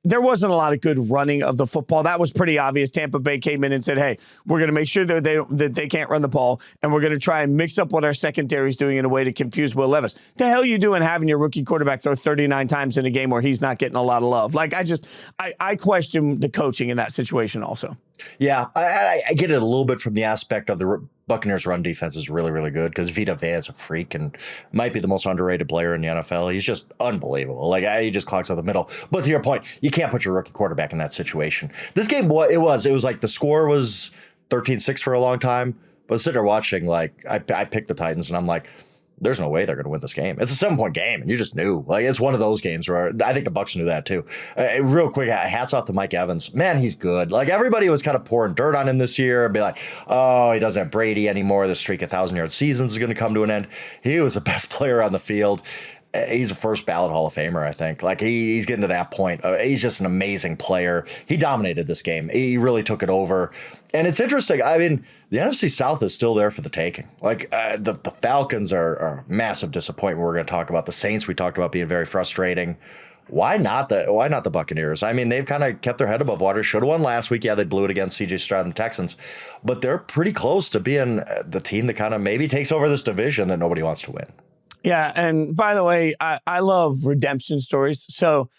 Speaker 1: there wasn't a lot of good running of the football. That was pretty obvious. Tampa Bay came in and said, hey, we're going to make sure that they can't run the ball, and we're going to try and mix up what our secondary is doing in a way to confuse Will Levis. The hell you doing having your rookie quarterback throw 39 times in a game where he's not getting a lot of love? I question the coaching in that situation also.
Speaker 2: Yeah, I get it a little bit from the aspect of the Buccaneers run defense is really, really good because Vita Vea is a freak and might be the most underrated player in the NFL. He's just unbelievable. Like, he just clocks out the middle. But to your point, you can't put your rookie quarterback in that situation. This game, it was like the score was 13-6 for a long time. But sitting there watching, like, I picked the Titans and I'm like, there's no way they're going to win this game. It's a 7-point game, and you just knew. Like, it's one of those games where I think the Bucs knew that too. Real quick, hats off to Mike Evans. Man, he's good. Like, everybody was kind of pouring dirt on him this year and be like, oh, he doesn't have Brady anymore. The streak of 1,000-yard seasons is going to come to an end. He was the best player on the field. He's a first ballot Hall of Famer, I think. Like, he's getting to that point. He's just an amazing player. He dominated this game. He really took it over. And it's interesting. I mean, the NFC South is still there for the taking. Like, the Falcons are a massive disappointment. We're going to talk about the Saints. We talked about being very frustrating. Why not the Buccaneers? I mean, they've kind of kept their head above water. Should have won last week. Yeah, they blew it against C.J. Stroud and the Texans. But they're pretty close to being the team that kind of maybe takes over this division that nobody wants to win.
Speaker 1: Yeah, and by the way, I love redemption stories. So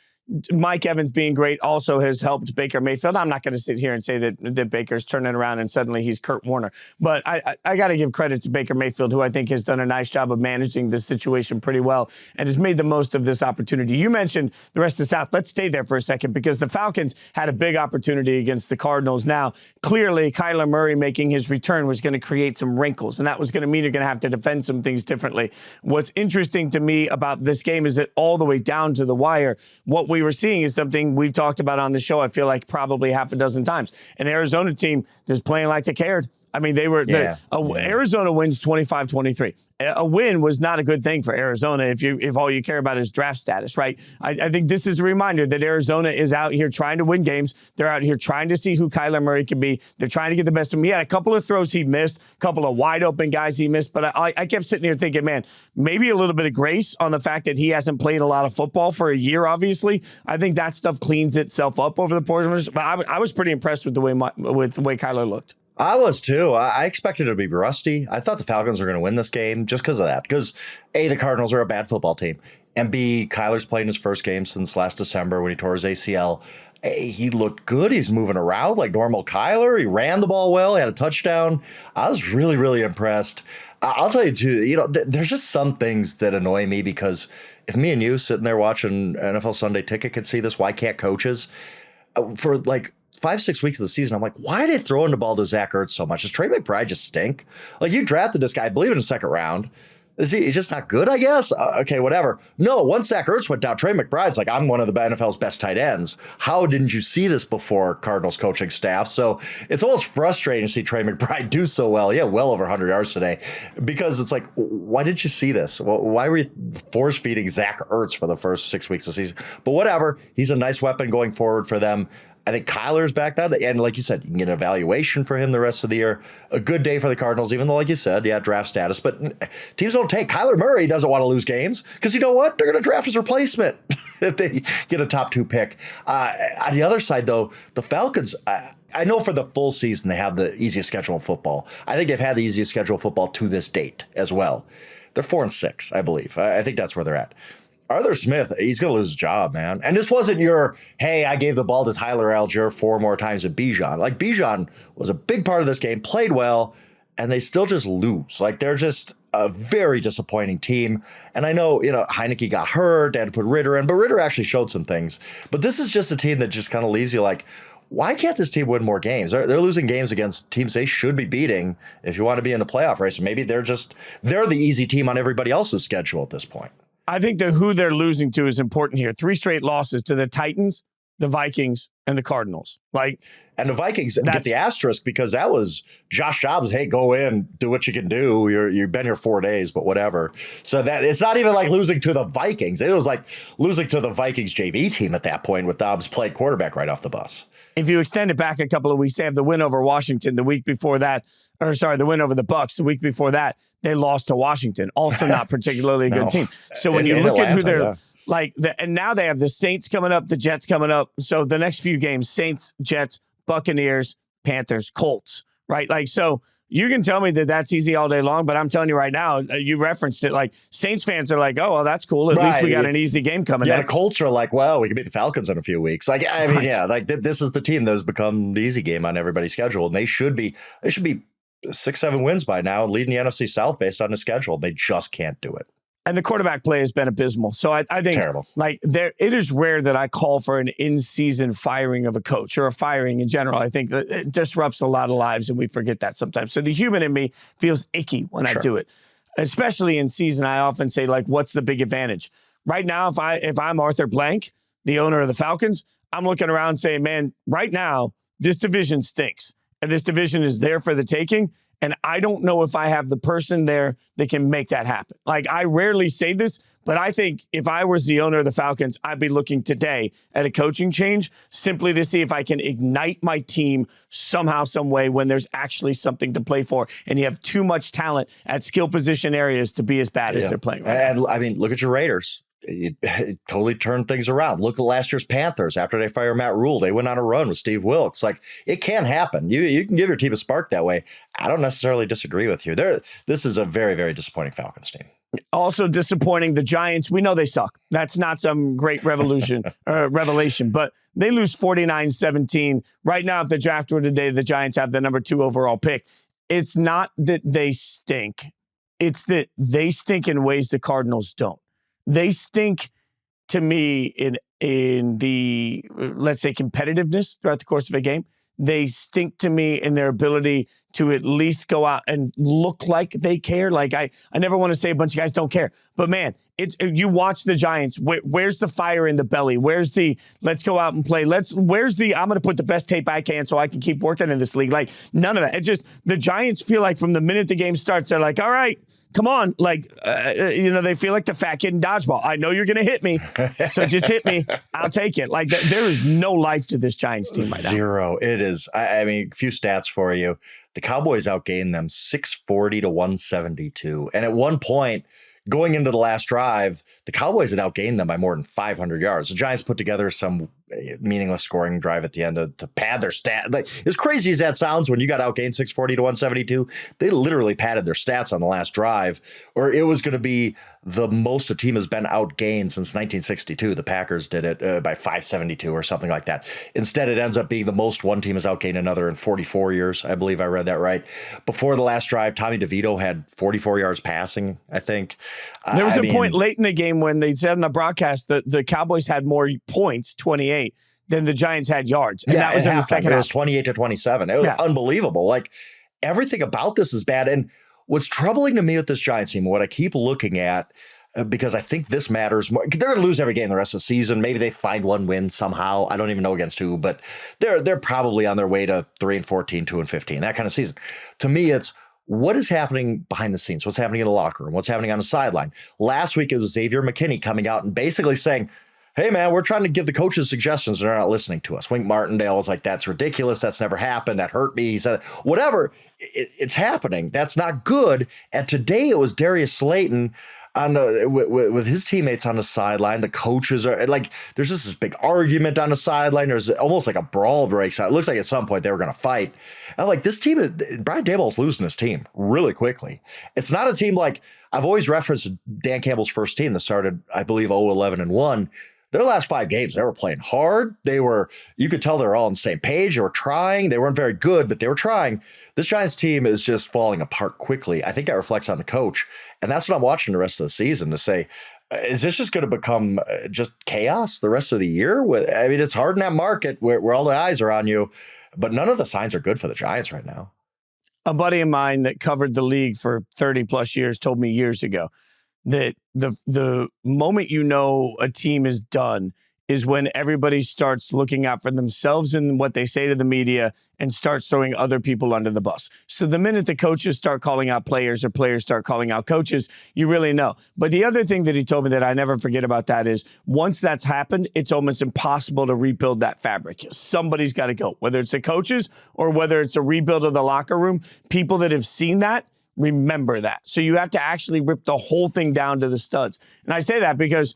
Speaker 1: Mike Evans being great also has helped Baker Mayfield. I'm not going to sit here and say that Baker's turning around and suddenly he's Kurt Warner. But I got to give credit to Baker Mayfield, who I think has done a nice job of managing this situation pretty well and has made the most of this opportunity. You mentioned the rest of the South. Let's stay there for a second because the Falcons had a big opportunity against the Cardinals. Now, clearly, Kyler Murray making his return was going to create some wrinkles, and that was going to mean you're going to have to defend some things differently. What's interesting to me about this game is that all the way down to the wire, what we were seeing is something we've talked about on the show, I feel like probably half a dozen times. An Arizona team just playing like they cared. I mean, Arizona wins 25-23. A win was not a good thing for Arizona if all you care about is draft status, right? I think this is a reminder that Arizona is out here trying to win games. They're out here trying to see who Kyler Murray can be. They're trying to get the best of him. He had a couple of throws he missed, a couple of wide open guys he missed, but I kept sitting here thinking, man, maybe a little bit of grace on the fact that he hasn't played a lot of football for a year, obviously. I think that stuff cleans itself up over the course. But I was pretty impressed with the way Kyler looked.
Speaker 2: I was too. I expected it to be rusty. I thought the Falcons were going to win this game just because of that. Because A, the Cardinals are a bad football team. And B, Kyler's playing his first game since last December when he tore his ACL. He looked good. He's moving around like normal Kyler. He ran the ball well. He had a touchdown. I was really, really impressed. I'll tell you too, there's just some things that annoy me because if me and you sitting there watching NFL Sunday Ticket could see this, why can't coaches? For like 5-6 weeks of the season, I'm like, why are they throwing the ball to Zach Ertz so much? Does Trey McBride just stink? Like, you drafted this guy, I believe, in the second round. Is he's just not good, I guess? Okay, whatever. No, once Zach Ertz went down, Trey McBride's like, I'm one of the NFL's best tight ends. How didn't you see this before, Cardinals coaching staff? So it's almost frustrating to see Trey McBride do so well. Yeah, well over 100 yards today. Because it's like, why didn't you see this? Why were you force-feeding Zach Ertz for the first 6 weeks of the season? But whatever. He's a nice weapon going forward for them. I think Kyler's back now. And like you said, you can get an evaluation for him the rest of the year. A good day for the Cardinals, even though, like you said, yeah, draft status. But teams don't take. Kyler Murray doesn't want to lose games because you know what? They're going to draft his replacement if they get a top 2 pick. On the other side, though, the Falcons, I know for the full season they have the easiest schedule in football. I think they've had the easiest schedule in football to this date as well. They're 4-6, I believe. I think that's where they're at. Arthur Smith, he's going to lose his job, man. And this wasn't your, hey, I gave the ball to Tyler Algier 4 more times than Bijan. Like, Bijan was a big part of this game, played well, and they still just lose. Like, they're just a very disappointing team. And I know, Heineke got hurt, they had to put Ritter in, but Ritter actually showed some things. But this is just a team that just kind of leaves you like, why can't this team win more games? They're losing games against teams they should be beating if you want to be in the playoff race. Maybe they're the easy team on everybody else's schedule at this point.
Speaker 1: I think that who they're losing to is important here. 3 straight losses to the Titans, the Vikings, and the Cardinals.
Speaker 2: And the Vikings get the asterisk because that was Josh Dobbs. Hey, go in, do what you can do. You've been here 4 days, but whatever. So that it's not even like losing to the Vikings. It was like losing to the Vikings JV team at that point with Dobbs playing quarterback right off the bus.
Speaker 1: If you extend it back a couple of weeks, they have the win over Washington the week before that. The win over the Bucs the week before that. They lost to Washington, also not particularly a good team. So when you look at who they're and now they have the Saints coming up, the Jets coming up. So the next few games, Saints, Jets, Buccaneers, Panthers, Colts, right? So you can tell me that that's easy all day long, but I'm telling you right now, you referenced it. Saints fans are like, oh, well, that's cool. At least we got an easy game coming.
Speaker 2: Yeah, the Colts are like, well, we can beat the Falcons in a few weeks. This is the team that has become the easy game on everybody's schedule, and they should be 6-7 wins by now, leading the NFC South based on the schedule. They just can't do it.
Speaker 1: And the quarterback play has been abysmal. So I think
Speaker 2: terrible.
Speaker 1: Like it is rare that I call for an in-season firing of a coach or a firing in general. I think that it disrupts a lot of lives, and we forget that sometimes. So the human in me feels icky when I do it, especially in season. I often say, like, what's the big advantage? Right now, if I'm Arthur Blank, the owner of the Falcons, I'm looking around saying, man, right now, this division stinks. And this division is there for the taking. And I don't know if I have the person there that can make that happen. Like, I rarely say this, but I think if I was the owner of the Falcons, I'd be looking today at a coaching change simply to see if I can ignite my team somehow, some way when there's actually something to play for. And you have too much talent at skill position areas to be as bad as they're playing right now.
Speaker 2: And I mean, look at your Raiders. It totally turned things around. Look at last year's Panthers. After they fired Matt Rule, they went on a run with Steve Wilkes. Like, it can happen. You can give your team a spark that way. I don't necessarily disagree with you. This is a very, very disappointing Falcons team.
Speaker 1: Also disappointing, the Giants. We know they suck. That's not some great revelation, but they lose 49-17. Right now, if the draft were today, the Giants have the number 2 overall pick. It's not that they stink. It's that they stink in ways the Cardinals don't. They stink to me in the, let's say, competitiveness throughout the course of a game. They stink to me in their ability to at least go out and look like they care. Like, I never want to say a bunch of guys don't care, but man, you watch the Giants. Where's the fire in the belly? Where's the let's go out and play? Where's the I'm going to put the best tape I can so I can keep working in this league? Like, none of that. It's just the Giants feel like from the minute the game starts, they're like, all right, come on. Like, they feel like the fat kid in dodgeball. I know you're going to hit me, so just hit me. I'll take it. Like, there is no life to this Giants team right now.
Speaker 2: Zero. It is. I mean, a few stats for you. The Cowboys outgained them 640-172. And at one point, going into the last drive, the Cowboys had outgained them by more than 500 yards. The Giants put together some meaningless scoring drive at the end to pad their stat. Like, as crazy as that sounds, when you got outgained 640-172, they literally padded their stats on the last drive, or it was going to be the most a team has been outgained since 1962. The Packers did it by 572 or something like that. Instead, it ends up being the most one team has outgained another in 44 years. I believe I read that right. Before the last drive, Tommy DeVito had 44 yards passing, I think.
Speaker 1: There was a point late in the game when they said in the broadcast that the Cowboys had more points, 28, than the Giants had yards. And that was in the second half.
Speaker 2: It was 28-27. It was unbelievable. Like, everything about this is bad. And what's troubling to me with this Giants team, what I keep looking at, because I think this matters more. They're going to lose every game the rest of the season. Maybe they find one win somehow. I don't even know against who, but they're probably on their way to 3-14, 2-15, that kind of season. To me, it's what is happening behind the scenes? What's happening in the locker room? What's happening on the sideline? Last week, it was Xavier McKinney coming out and basically saying, hey, man, we're trying to give the coaches suggestions and they're not listening to us. Wink Martindale was like, that's ridiculous. That's never happened. That hurt me. He said, whatever. It's happening. That's not good. And today it was Darius Slayton with his teammates on the sideline. The coaches are like, there's just this big argument on the sideline. There's almost like a brawl breaks out. It looks like at some point they were going to fight. And like, this team, Brian Daboll's losing his team really quickly. It's not a team like, I've always referenced Dan Campbell's first team that started, I believe, 0-11-1. Their last 5 games, they were playing hard. You could tell they were all on the same page. They were trying. They weren't very good, but they were trying. This Giants team is just falling apart quickly. I think that reflects on the coach. And that's what I'm watching the rest of the season to say, is this just going to become just chaos the rest of the year? I mean, it's hard in that market where all the eyes are on you, but none of the signs are good for the Giants right now.
Speaker 1: A buddy of mine that covered the league for 30 plus years told me years ago that the moment you know a team is done is when everybody starts looking out for themselves and what they say to the media and starts throwing other people under the bus. So the minute the coaches start calling out players or players start calling out coaches, you really know. But the other thing that he told me that I never forget about that is once that's happened, it's almost impossible to rebuild that fabric. Somebody's got to go, whether it's the coaches or whether it's a rebuild of the locker room. People that have seen that remember that. So you have to actually rip the whole thing down to the studs. And I say that because,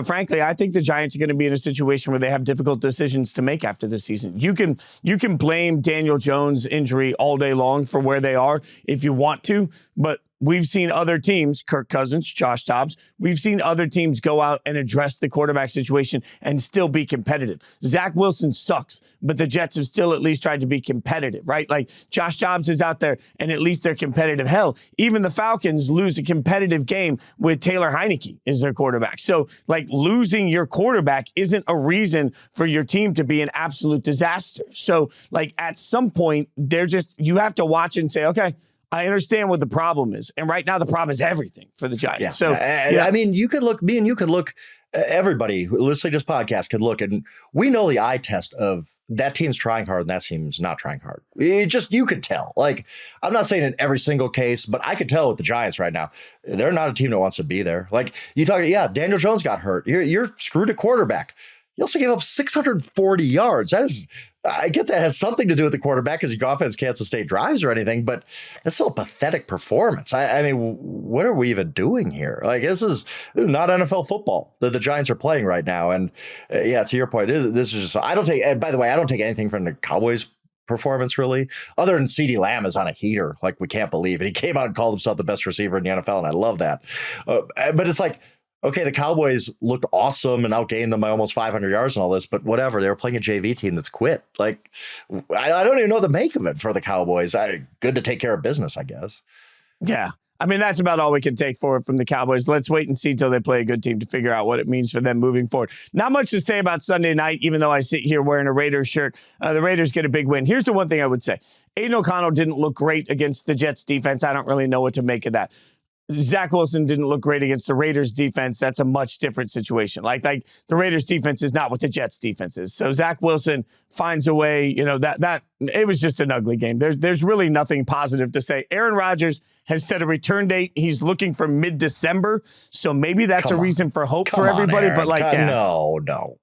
Speaker 1: frankly, I think the Giants are going to be in a situation where they have difficult decisions to make after this season. You can blame Daniel Jones' injury all day long for where they are if you want to, but we've seen other teams, Kirk Cousins, Josh Dobbs, we've seen other teams go out and address the quarterback situation and still be competitive. Zach Wilson sucks, but the Jets have still at least tried to be competitive, right? Like Josh Dobbs is out there and at least they're competitive. Hell, even the Falcons lose a competitive game with Taylor Heineke as their quarterback. So like losing your quarterback isn't a reason for your team to be an absolute disaster. So like at some point, you have to watch and say, okay, I understand what the problem is. And right now the problem is everything for the Giants.
Speaker 2: Yeah.
Speaker 1: So
Speaker 2: I mean, you could look, me and you could look, everybody who listening to this podcast could look, and we know the eye test of that team's trying hard and that team's not trying hard. You could tell. Like, I'm not saying in every single case, but I could tell with the Giants right now, they're not a team that wants to be there. Like you talk, Daniel Jones got hurt. You're screwed at quarterback. You also gave up 640 yards. I get that has something to do with the quarterback because your offense can't sustain drives or anything, but it's still a pathetic performance. I mean, what are we even doing here? Like, this is not NFL football that the Giants are playing right now. And to your point, this is just, I don't take, and by the way, I don't take anything from the Cowboys performance really, other than CeeDee Lamb is on a heater like we can't believe. And he came out and called himself the best receiver in the NFL, and I love that. But it's like, okay, the Cowboys looked awesome and outgained them by almost 500 yards and all this, but whatever. They were playing a JV team that's quit. Like, I don't even know the make of it for the Cowboys. Good to take care of business, I guess.
Speaker 1: Yeah. I mean, that's about all we can take for it from the Cowboys. Let's wait and see until they play a good team to figure out what it means for them moving forward. Not much to say about Sunday night, even though I sit here wearing a Raiders shirt. The Raiders get a big win. Here's the one thing I would say. Aiden O'Connell didn't look great against the Jets defense. I don't really know what to make of that. Zach Wilson didn't look great against the Raiders defense. That's a much different situation. Like the Raiders defense is not what the Jets defense is. So Zach Wilson finds a way, that it was just an ugly game. There's really nothing positive to say. Aaron Rodgers has set a return date. He's looking for mid-December. So maybe that's a reason for hope for everybody.
Speaker 2: Aaron.
Speaker 1: But
Speaker 2: no.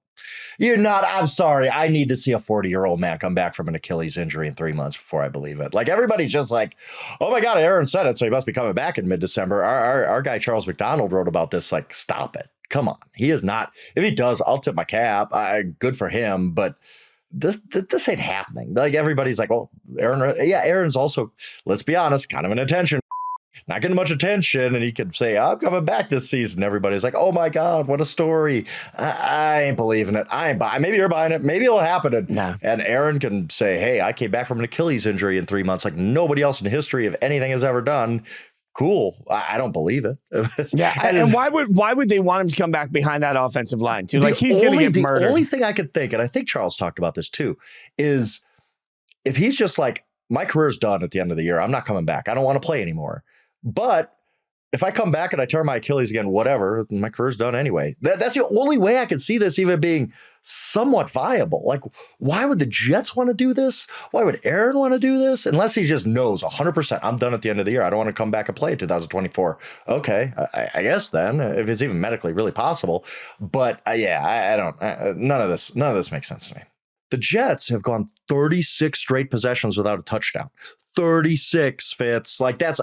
Speaker 2: You're not. I'm sorry. I need to see a 40-year-old man come back from an Achilles injury in 3 months before I believe it. Like everybody's just like, oh my God, Aaron said it, so he must be coming back in mid-December. Our guy Charles McDonald wrote about this. Like, stop it. Come on. He is not. If he does, I'll tip my cap. Good for him. But this ain't happening. Like everybody's like, oh, Aaron. Yeah, Aaron's also, let's be honest, kind of an attention. Not getting much attention, and he could say, I'm coming back this season. Everybody's like, oh my God, what a story. I ain't believing it. I ain't buying. Maybe you're buying it. Maybe it'll happen. And Aaron can say, hey, I came back from an Achilles injury in 3 months like nobody else in the history of anything has ever done. Cool. I don't believe it.
Speaker 1: And why would they want him to come back behind that offensive line too? Like he's going to get murdered.
Speaker 2: The only thing I could think, and I think Charles talked about this too, is if he's just like, my career's done at the end of the year. I'm not coming back. I don't want to play anymore. But if I come back and I tear my Achilles again, whatever, my career's done anyway. That's the only way I can see this even being somewhat viable. Like, why would the Jets want to do this? Why would Aaron want to do this? Unless he just knows 100%, I'm done at the end of the year. I don't want to come back and play in 2024. Okay, I guess then, if it's even medically really possible. But I don't. None of this makes sense to me. The Jets have gone 36 straight possessions without a touchdown. 36, Fitz. Like, that's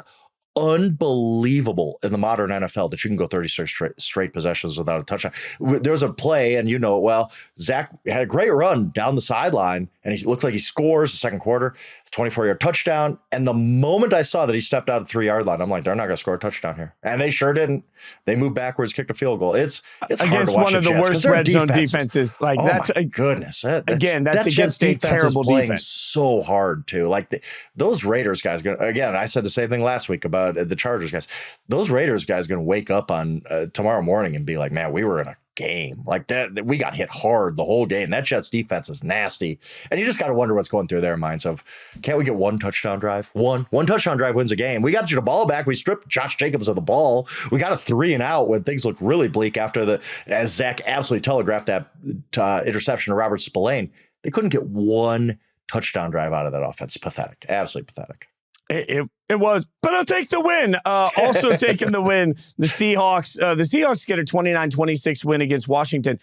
Speaker 2: unbelievable in the modern NFL that you can go 36 straight possessions without a touchdown. There's a play, and you know it well. Zach had a great run down the sideline, and he looked like he scores the second quarter, 24-yard touchdown. And the moment I saw that he stepped out of the 3-yard line, I'm like, they're not going to score a touchdown here. And they sure didn't. They moved backwards, kicked a field goal. It's hard to
Speaker 1: against
Speaker 2: watch
Speaker 1: one of the worst red zone defenses. Like
Speaker 2: that's my goodness.
Speaker 1: Again, that's against a terrible defense.
Speaker 2: So hard too. Like those Raiders guys. Again, I said the same thing last week about the Chargers guys. Those Raiders guys going to wake up on tomorrow morning and be like, man, we were in a game like that. We got hit hard the whole game. That Jets defense is nasty, and you just got to wonder what's going through their minds of, can't we get one touchdown drive? One touchdown drive wins a game. We got you the ball back. We stripped Josh Jacobs of the ball. We got a 3-and-out when things looked really bleak after as Zach absolutely telegraphed that interception to Robert Spillane. They couldn't get one touchdown drive out of that offense. Pathetic. Absolutely pathetic.
Speaker 1: It was, but I'll take the win. Also taking the win, the Seahawks. The Seahawks get a 29-26 win against Washington.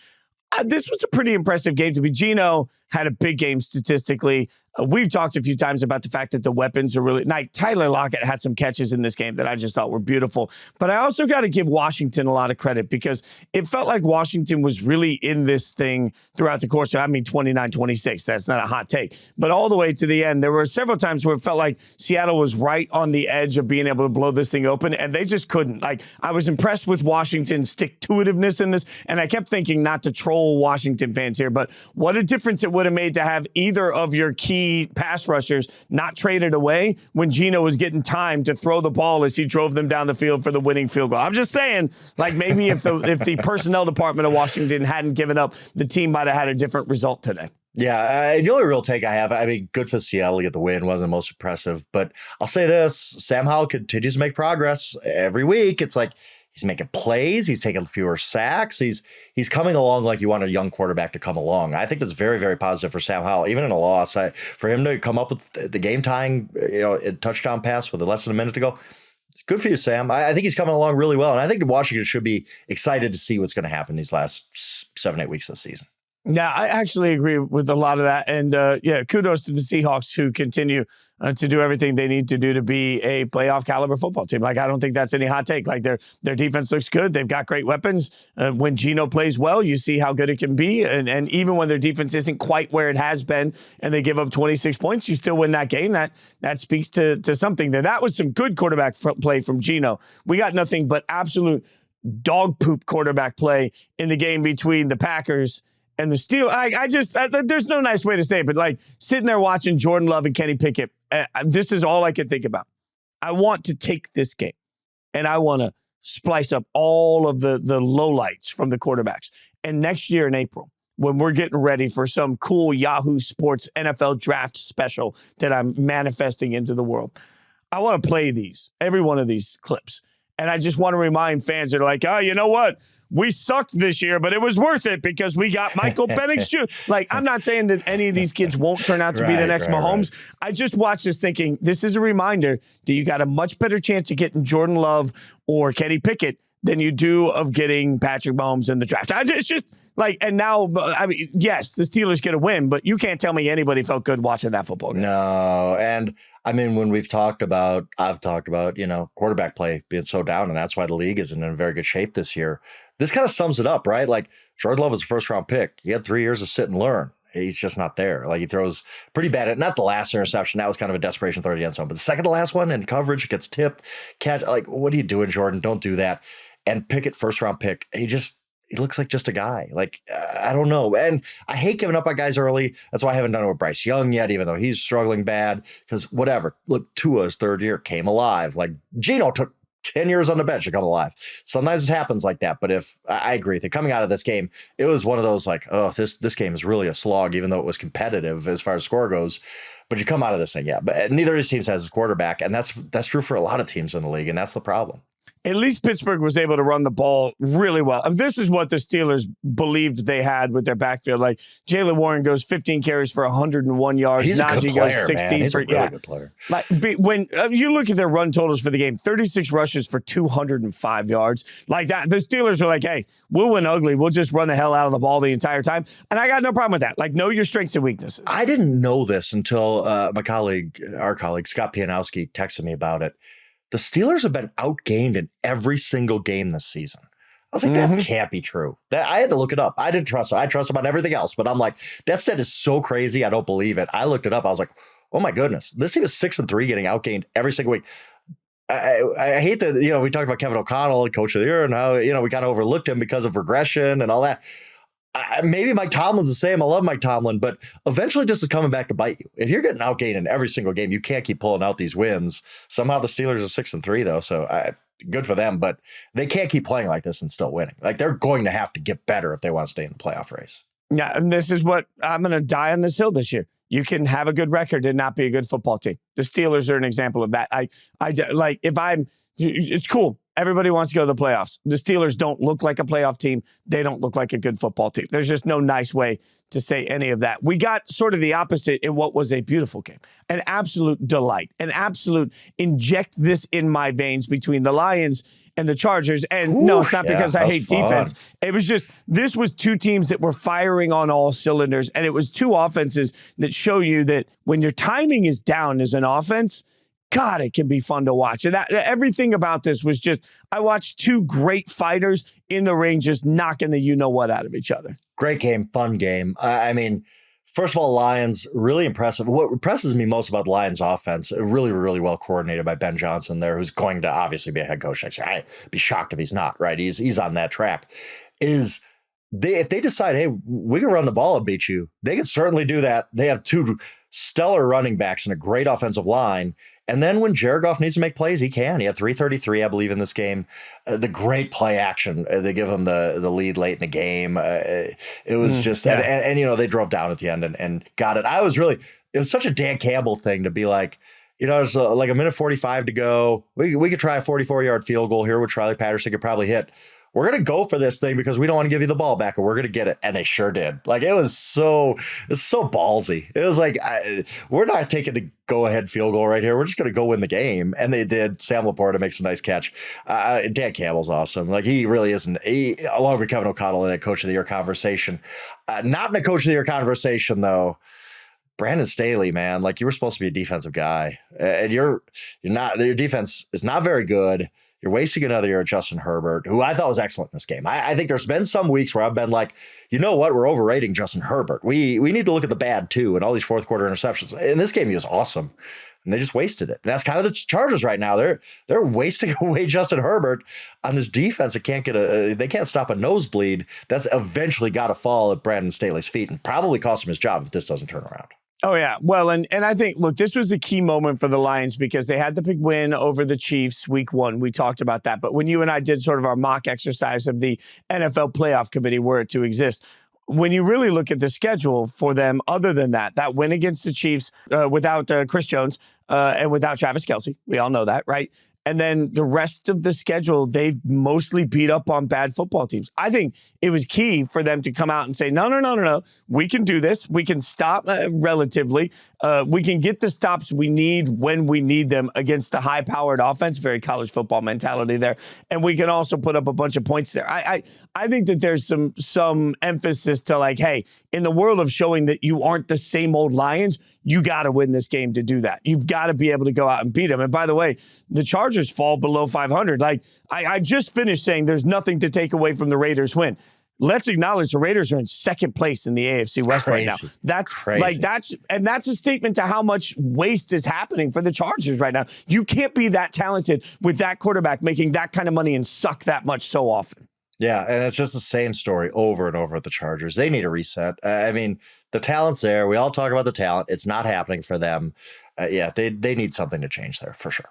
Speaker 1: This was a pretty impressive game to be. Geno had a big game statistically. We've talked a few times about the fact that the weapons are really nice. Tyler Lockett had some catches in this game that I just thought were beautiful. But I also got to give Washington a lot of credit because it felt like Washington was really in this thing throughout the course of, 29-26. That's not a hot take. But all the way to the end, there were several times where it felt like Seattle was right on the edge of being able to blow this thing open, and they just couldn't. Like, I was impressed with Washington's stick-to-itiveness in this, and I kept thinking not to troll Washington fans here, but what a difference it would have made to have either of your key pass rushers not traded away when Geno was getting time to throw the ball as he drove them down the field for the winning field goal. I'm just saying, like, maybe if the personnel department of Washington hadn't given up, the team might have had a different result today.
Speaker 2: Yeah, the only real take I have, good for Seattle to get the win, wasn't the most impressive, but I'll say this, Sam Howell continues to make progress every week. It's like, he's making plays. He's taking fewer sacks. He's coming along like you want a young quarterback to come along. I think that's very, very positive for Sam Howell, even in a loss. For him to come up with the game-tying touchdown pass with less than a minute to go, good for you, Sam. I think he's coming along really well, and I think Washington should be excited to see what's going to happen these last 7-8 weeks of the season.
Speaker 1: Yeah, I actually agree with a lot of that. And kudos to the Seahawks who continue to do everything they need to do to be a playoff caliber football team. Like, I don't think that's any hot take. Like, their defense looks good. They've got great weapons. When Geno plays well, you see how good it can be. And even when their defense isn't quite where it has been and they give up 26 points, you still win that game. That speaks to something there. That was some good quarterback play from Geno. We got nothing but absolute dog poop quarterback play in the game between the Packers and the Steelers. There's no nice way to say it, but like sitting there watching Jordan Love and Kenny Pickett, this is all I can think about. I want to take this game and I want to splice up all of the lowlights from the quarterbacks. And next year in April, when we're getting ready for some cool Yahoo Sports NFL draft special that I'm manifesting into the world, I want to play every one of these clips. And I just want to remind fans that are like, oh, you know what? We sucked this year, but it was worth it because we got Michael Penix Jr. Like, I'm not saying that any of these kids won't turn out to be the next Mahomes. Right. I just watched this thinking, this is a reminder that you got a much better chance of getting Jordan Love or Kenny Pickett than you do of getting Patrick Mahomes in the draft. It's just like, and now, yes, the Steelers get a win, but you can't tell me anybody felt good watching that football game.
Speaker 2: No, and when I've talked about, quarterback play being so down, and that's why the league isn't in very good shape this year. This kind of sums it up, right? Like, Jordan Love was a first-round pick. He had 3 years to sit and learn. He's just not there. Like, he throws pretty bad at, not the last interception. That was kind of a desperation throw to the end zone, but the second to last one in coverage, gets tipped. Catch, like, what are you doing, Jordan? Don't do that. And Pickett, first-round pick. He looks like just a guy. Like, I don't know. And I hate giving up on guys early. That's why I haven't done it with Bryce Young yet, even though he's struggling bad. Because whatever. Look, Tua's third year came alive. Like, Geno took 10 years on the bench to come alive. Sometimes it happens like that. But I agree with you. Coming out of this game, it was one of those like, oh, this game is really a slog, even though it was competitive as far as score goes. But you come out of this thing, yeah. But neither of these teams has a quarterback. And that's true for a lot of teams in the league. And that's the problem.
Speaker 1: At least Pittsburgh was able to run the ball really well. This is what the Steelers believed they had with their backfield. Like, Jaylen Warren goes 15 carries for 101 yards.
Speaker 2: He's
Speaker 1: Najee
Speaker 2: a good player,
Speaker 1: goes 16
Speaker 2: man. He's
Speaker 1: for
Speaker 2: a really good player.
Speaker 1: Like, when you look at their run totals for the game, 36 rushes for 205 yards. Like that, the Steelers are like, hey, we'll win ugly. We'll just run the hell out of the ball the entire time. And I got no problem with that. Like, know your strengths and weaknesses.
Speaker 2: I didn't know this until our colleague, Scott Pianowski, texted me about it. The Steelers have been outgained in every single game this season. I was like, that can't be true. I had to look it up. I didn't trust him. I trust him on everything else, but I'm like, that stat is so crazy. I don't believe it. I looked it up. I was like, oh my goodness, this team is 6-3, getting outgained every single week. I hate that, we talked about Kevin O'Connell, coach of the year, and how, we kind of overlooked him because of regression and all that. Maybe Mike Tomlin's the same. I love Mike Tomlin, but eventually this is coming back to bite you. If you're getting outgained in every single game, you can't keep pulling out these wins. Somehow the Steelers are 6-3 though, so good for them. But they can't keep playing like this and still winning. Like, they're going to have to get better if they want to stay in the playoff race. Yeah,
Speaker 1: and this is what I'm going to die on this hill this year. You can have a good record and not be a good football team. The Steelers are an example of that. It's cool. everybody wants to go to the playoffs. The Steelers don't look like a playoff team. They don't look like a good football team. There's just no nice way to say any of that. We got sort of the opposite in what was a beautiful game. An absolute delight. An absolute inject this in my veins between the Lions and the Chargers. And no, it's not because I hate defense. It was just, this was two teams that were firing on all cylinders. And it was two offenses that show you that when your timing is down as an offense, God, it can be fun to watch. And everything about this was just, I watched two great fighters in the ring just knocking the you-know-what out of each other.
Speaker 2: Great game, fun game. I mean, first of all, Lions, really impressive. What impresses me most about the Lions offense, really, really well coordinated by Ben Johnson there, who's going to obviously be a head coach next year. I'd be shocked if he's not, right? He's on that track. If they decide, hey, we can run the ball and beat you, they can certainly do that. They have two stellar running backs and a great offensive line. And then when Jared Goff needs to make plays, he can. He had 333, I believe, in this game. The great play action. They give him the lead late in the game. It was just, and you know, they drove down at the end and got it. It was such a Dan Campbell thing to be like, you know, there's like a minute 45 to go. We could try a 44-yard field goal here, which Charlie Patterson could probably hit. We're going to go for this thing because we don't want to give you the ball back, and we're going to get it. And they sure did. Like, it was so ballsy. It was like, we're not taking the go-ahead field goal right here. We're just going to go win the game. And they did. Sam Laporta makes a nice catch. Dan Campbell's awesome. Like, he really isn't. Along with Kevin O'Connell in a Coach of the Year conversation. Not in a Coach of the Year conversation, though. Brandon Staley, man, like, you were supposed to be a defensive guy. And you're not. Your defense is not very good. You're wasting another year at Justin Herbert, who I thought was excellent in this game. I think there's been some weeks where I've been like, you know what? We're overrating Justin Herbert. We need to look at the bad too, and all these fourth quarter interceptions. In this game, he was awesome, and they just wasted it. And that's kind of the Chargers right now. They're wasting away Justin Herbert on this defense that they can't stop a nosebleed. That's eventually got to fall at Brandon Staley's feet and probably cost him his job if this doesn't turn around.
Speaker 1: Oh, yeah. Well, and I think, look, this was a key moment for the Lions because they had the big win over the Chiefs week 1. We talked about that. But when you and I did sort of our mock exercise of the NFL playoff committee were it to exist, when you really look at the schedule for them, other than that win against the Chiefs without Chris Jones and without Travis Kelce, we all know that, right? And then the rest of the schedule, they've mostly beat up on bad football teams. I think it was key for them to come out and say, no. We can do this. We can stop relatively. We can get the stops we need when we need them against a high-powered offense, very college football mentality there. And we can also put up a bunch of points there. I think that there's some emphasis to like, hey, in the world of showing that you aren't the same old Lions, you got to win this game to do that. You've got to be able to go out and beat them. And by the way, the Chargers fall below 500. Like, I just finished saying there's nothing to take away from the Raiders win. Let's acknowledge the Raiders are in second place in the AFC West right now. That's crazy. That's a statement to how much waste is happening for the Chargers right now. You can't be that talented with that quarterback making that kind of money and suck that much so often.
Speaker 2: Yeah, and it's just the same story over and over at the Chargers. They need a reset. I mean, the talent's there. We all talk about the talent. It's not happening for them. They need something to change there for sure.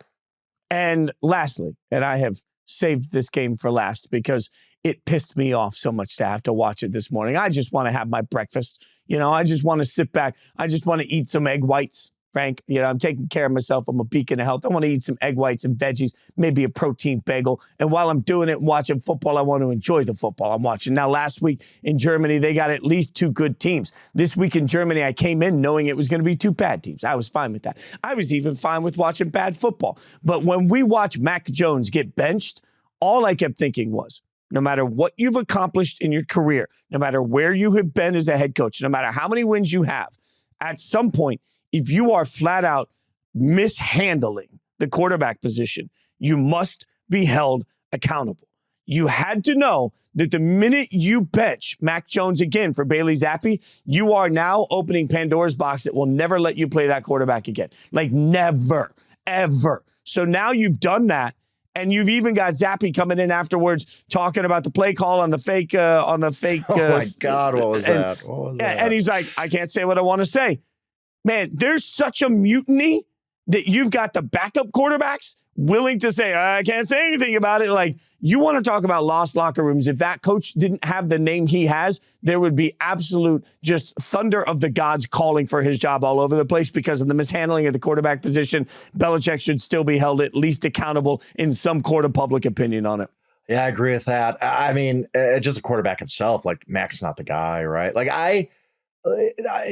Speaker 1: And lastly, and I have saved this game for last because it pissed me off so much to have to watch it this morning. I just want to have my breakfast. You know, I just want to sit back. I just want to eat some egg whites. Frank, you know, I'm taking care of myself. I'm a beacon of health. I want to eat some egg whites and veggies, maybe a protein bagel. And while I'm doing it and watching football, I want to enjoy the football I'm watching. Now, last week in Germany, they got at least 2 good teams. This week in Germany, I came in knowing it was going to be 2 bad teams. I was fine with that. I was even fine with watching bad football. But when we watch Mac Jones get benched, all I kept thinking was, no matter what you've accomplished in your career, no matter where you have been as a head coach, no matter how many wins you have, at some point, if you are flat out mishandling the quarterback position, you must be held accountable. You had to know that the minute you bench Mac Jones again for Bailey Zappi, you are now opening Pandora's box that will never let you play that quarterback again. Like never, ever. So now you've done that. And you've even got Zappi coming in afterwards talking about the play call on the fake. Oh
Speaker 2: my God, what was that?
Speaker 1: And he's like, I can't say what I want to say. Man, there's such a mutiny that you've got the backup quarterbacks willing to say, I can't say anything about it. Like, you want to talk about lost locker rooms. If that coach didn't have the name he has, there would be absolute just thunder of the gods calling for his job all over the place because of the mishandling of the quarterback position. Belichick should still be held at least accountable in some court of public opinion on it.
Speaker 2: Yeah, I agree with that. I mean, just the quarterback himself, like Mac's not the guy, right? Like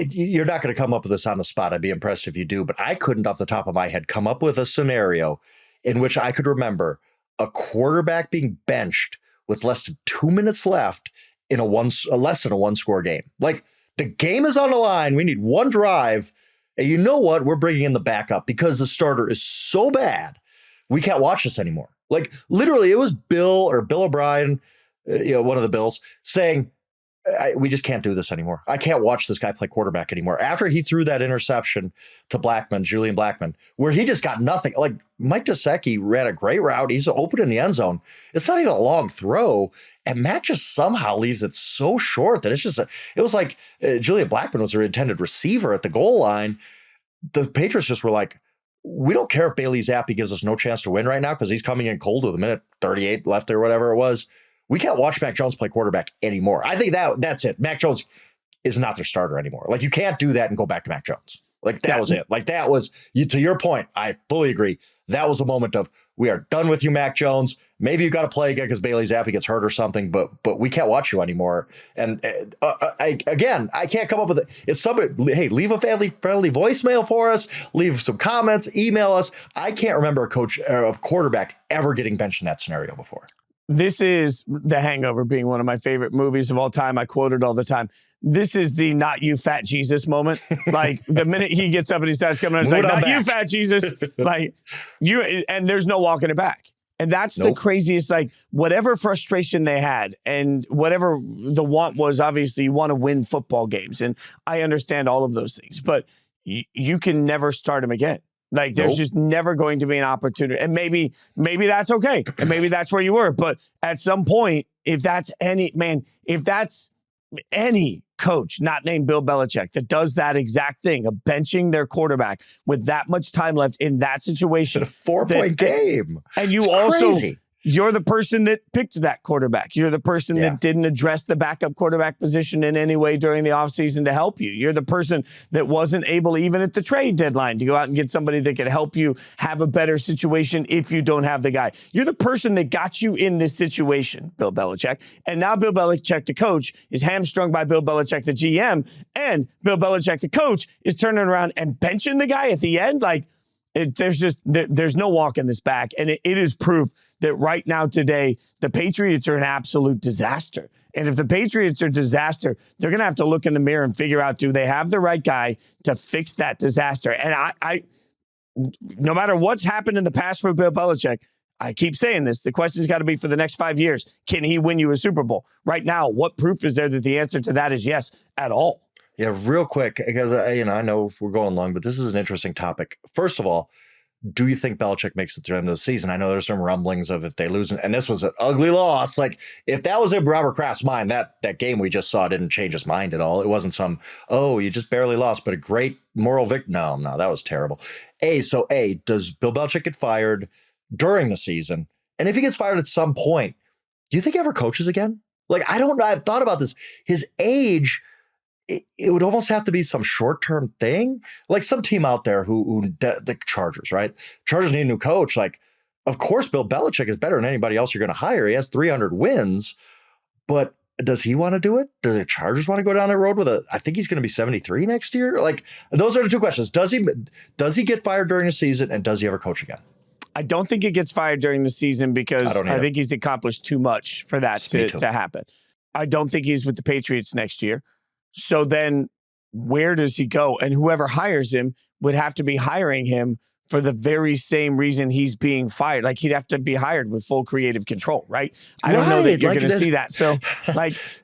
Speaker 2: you're not going to come up with this on the spot. I'd be impressed if you do, but I couldn't off the top of my head come up with a scenario in which I could remember a quarterback being benched with less than 2 minutes left in less than a one-score game. Like, the game is on the line. We need one drive. And you know what? We're bringing in the backup because the starter is so bad. We can't watch this anymore. Like, literally, it was Bill O'Brien, one of the Bills, saying, we just can't do this anymore. I can't watch this guy play quarterback anymore. After he threw that interception to Julian Blackmon, where he just got nothing. Like, Mike Gesicki ran a great route. He's open in the end zone. It's not even a long throw. And Matt just somehow leaves it so short that it was like Julian Blackmon was their intended receiver at the goal line. The Patriots just were like, we don't care if Bailey Zappi gives us no chance to win right now because he's coming in cold with a minute 38 left or whatever it was. We can't watch Mac Jones play quarterback anymore. I think that's it. Mac Jones is not their starter anymore. Like, you can't do that and go back to Mac Jones. Like, that was it. Like, that was, to your point, I fully agree. That was a moment of, we are done with you, Mac Jones.Maybe you got to play again because Bailey Zappi gets hurt or something, but we can't watch you anymore. And I can't come up with it. If somebody, hey, leave a family-friendly voicemail for us, leave some comments, email us. I can't remember a quarterback ever getting benched in that scenario before.
Speaker 1: This is The Hangover being one of my favorite movies of all time. I quote it all the time. This is the not you fat Jesus moment. Like, the minute he gets up and he starts coming, it's like, not you fat Jesus. Like, and there's no walking it back. And that's the craziest, like, whatever frustration they had and whatever the want was, obviously you want to win football games. And I understand all of those things, but you can never start them again. Like, there's just never going to be an opportunity. And maybe that's okay. And maybe that's where you were. But at some point, if that's any coach not named Bill Belichick that does that exact thing of benching their quarterback with that much time left in that situation.
Speaker 2: A 4-point game.
Speaker 1: And you're the person that picked that quarterback. You're the person that didn't address the backup quarterback position in any way during the offseason to help you. You're the person that wasn't able, even at the trade deadline, to go out and get somebody that could help you have a better situation if you don't have the guy. You're the person that got you in this situation, Bill Belichick. And now Bill Belichick, the coach, is hamstrung by Bill Belichick, the GM. And Bill Belichick, the coach, is turning around and benching the guy at the end. Like, there's no walking this back. And it is proof that right now today, the Patriots are an absolute disaster. And if the Patriots are a disaster, they're going to have to look in the mirror and figure out, do they have the right guy to fix that disaster? And I no matter what's happened in the past for Bill Belichick, I keep saying this, the question's got to be for the next 5 years, can he win you a Super Bowl? Right now, what proof is there that the answer to that is yes at all?
Speaker 2: Yeah, real quick, because I know we're going long, but this is an interesting topic. First of all, do you think Belichick makes it to the end of the season? I know there's some rumblings of if they lose, and this was an ugly loss. Like, if that was in Robert Kraft's mind, that game we just saw didn't change his mind at all. It wasn't some, you just barely lost, but a great moral victory. No, that was terrible. Does Bill Belichick get fired during the season? And if he gets fired at some point, do you think he ever coaches again? Like, I don't know. I've thought about this. His age, it would almost have to be some short-term thing. Like some team out there the Chargers, right? Chargers need a new coach. Like, of course, Bill Belichick is better than anybody else you're going to hire. He has 300 wins, but does he want to do it? Do the Chargers want to go down that road I think he's going to be 73 next year? Like, those are the two questions. Does he get fired during the season, and does he ever coach again?
Speaker 1: I don't think he gets fired during the season because I think he's accomplished too much for that to happen. I don't think he's with the Patriots next year. So then where does he go? And whoever hires him would have to be hiring him for the very same reason he's being fired. Like, he'd have to be hired with full creative control, right? I don't know that you're going to see that. So,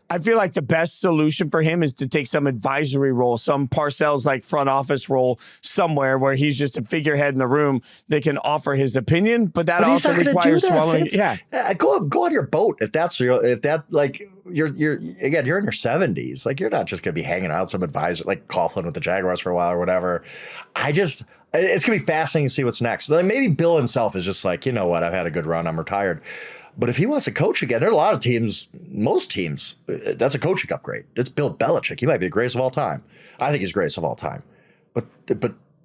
Speaker 1: I feel like the best solution for him is to take some advisory role, some Parcells like front office role somewhere where he's just a figurehead in the room that can offer his opinion. But also requires swallowing.
Speaker 2: Go on your boat if you're again, you're in your 70s. Like, you're not just going to be hanging out some advisor like Coughlin with the Jaguars for a while or whatever. It's going to be fascinating to see what's next. But maybe Bill himself is just like, you know what, I've had a good run, I'm retired. But if he wants to coach again, there are a lot of teams, most teams, that's a coaching upgrade. It's Bill Belichick. He might be the greatest of all time. I think he's greatest of all time. But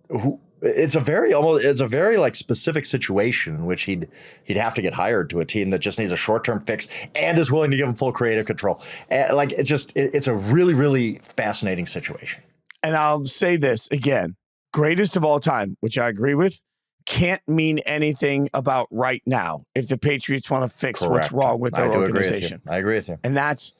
Speaker 2: who? It's a very like specific situation in which he'd have to get hired to a team that just needs a short-term fix and is willing to give him full creative control. Like, it's a really, really fascinating situation.
Speaker 1: And I'll say this again, greatest of all time, which I agree with, can't mean anything about right now if the Patriots want to fix what's wrong with their organization.
Speaker 2: I agree with you.
Speaker 1: And that's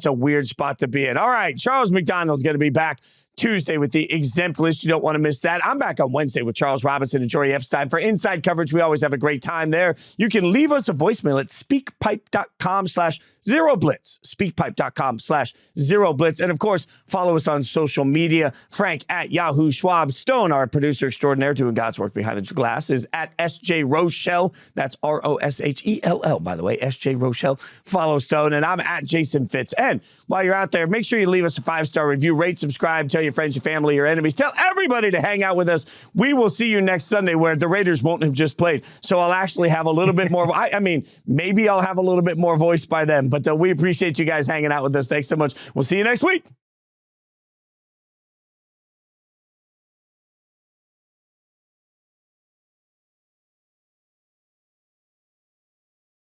Speaker 1: a weird spot to be in. All right, Charles McDonald's going to be back Tuesday with the exempt list. You don't want to miss that. I'm back on Wednesday with Charles Robinson and Jory Epstein for Inside Coverage. We always have a great time there. You can leave us a voicemail at speakpipe.com/zeroblitz. Speakpipe.com/zeroblitz. And of course, follow us on social media. Frank at Yahoo, Schwab, Stone, our producer extraordinaire doing God's work behind the glass, is at SJ Rochelle. That's Roshell, by the way, SJ Rochelle. Follow Stone. And I'm at Jason Fitz. And while you're out there, make sure you leave us a 5-star review, rate, subscribe, tell your friends, your family, your enemies. Tell everybody to hang out with us. We will see you next Sunday where the Raiders won't have just played. So I'll actually have a little bit more. I mean, maybe I'll have a little bit more voice by then. But we appreciate you guys hanging out with us. Thanks so much. We'll see you next week.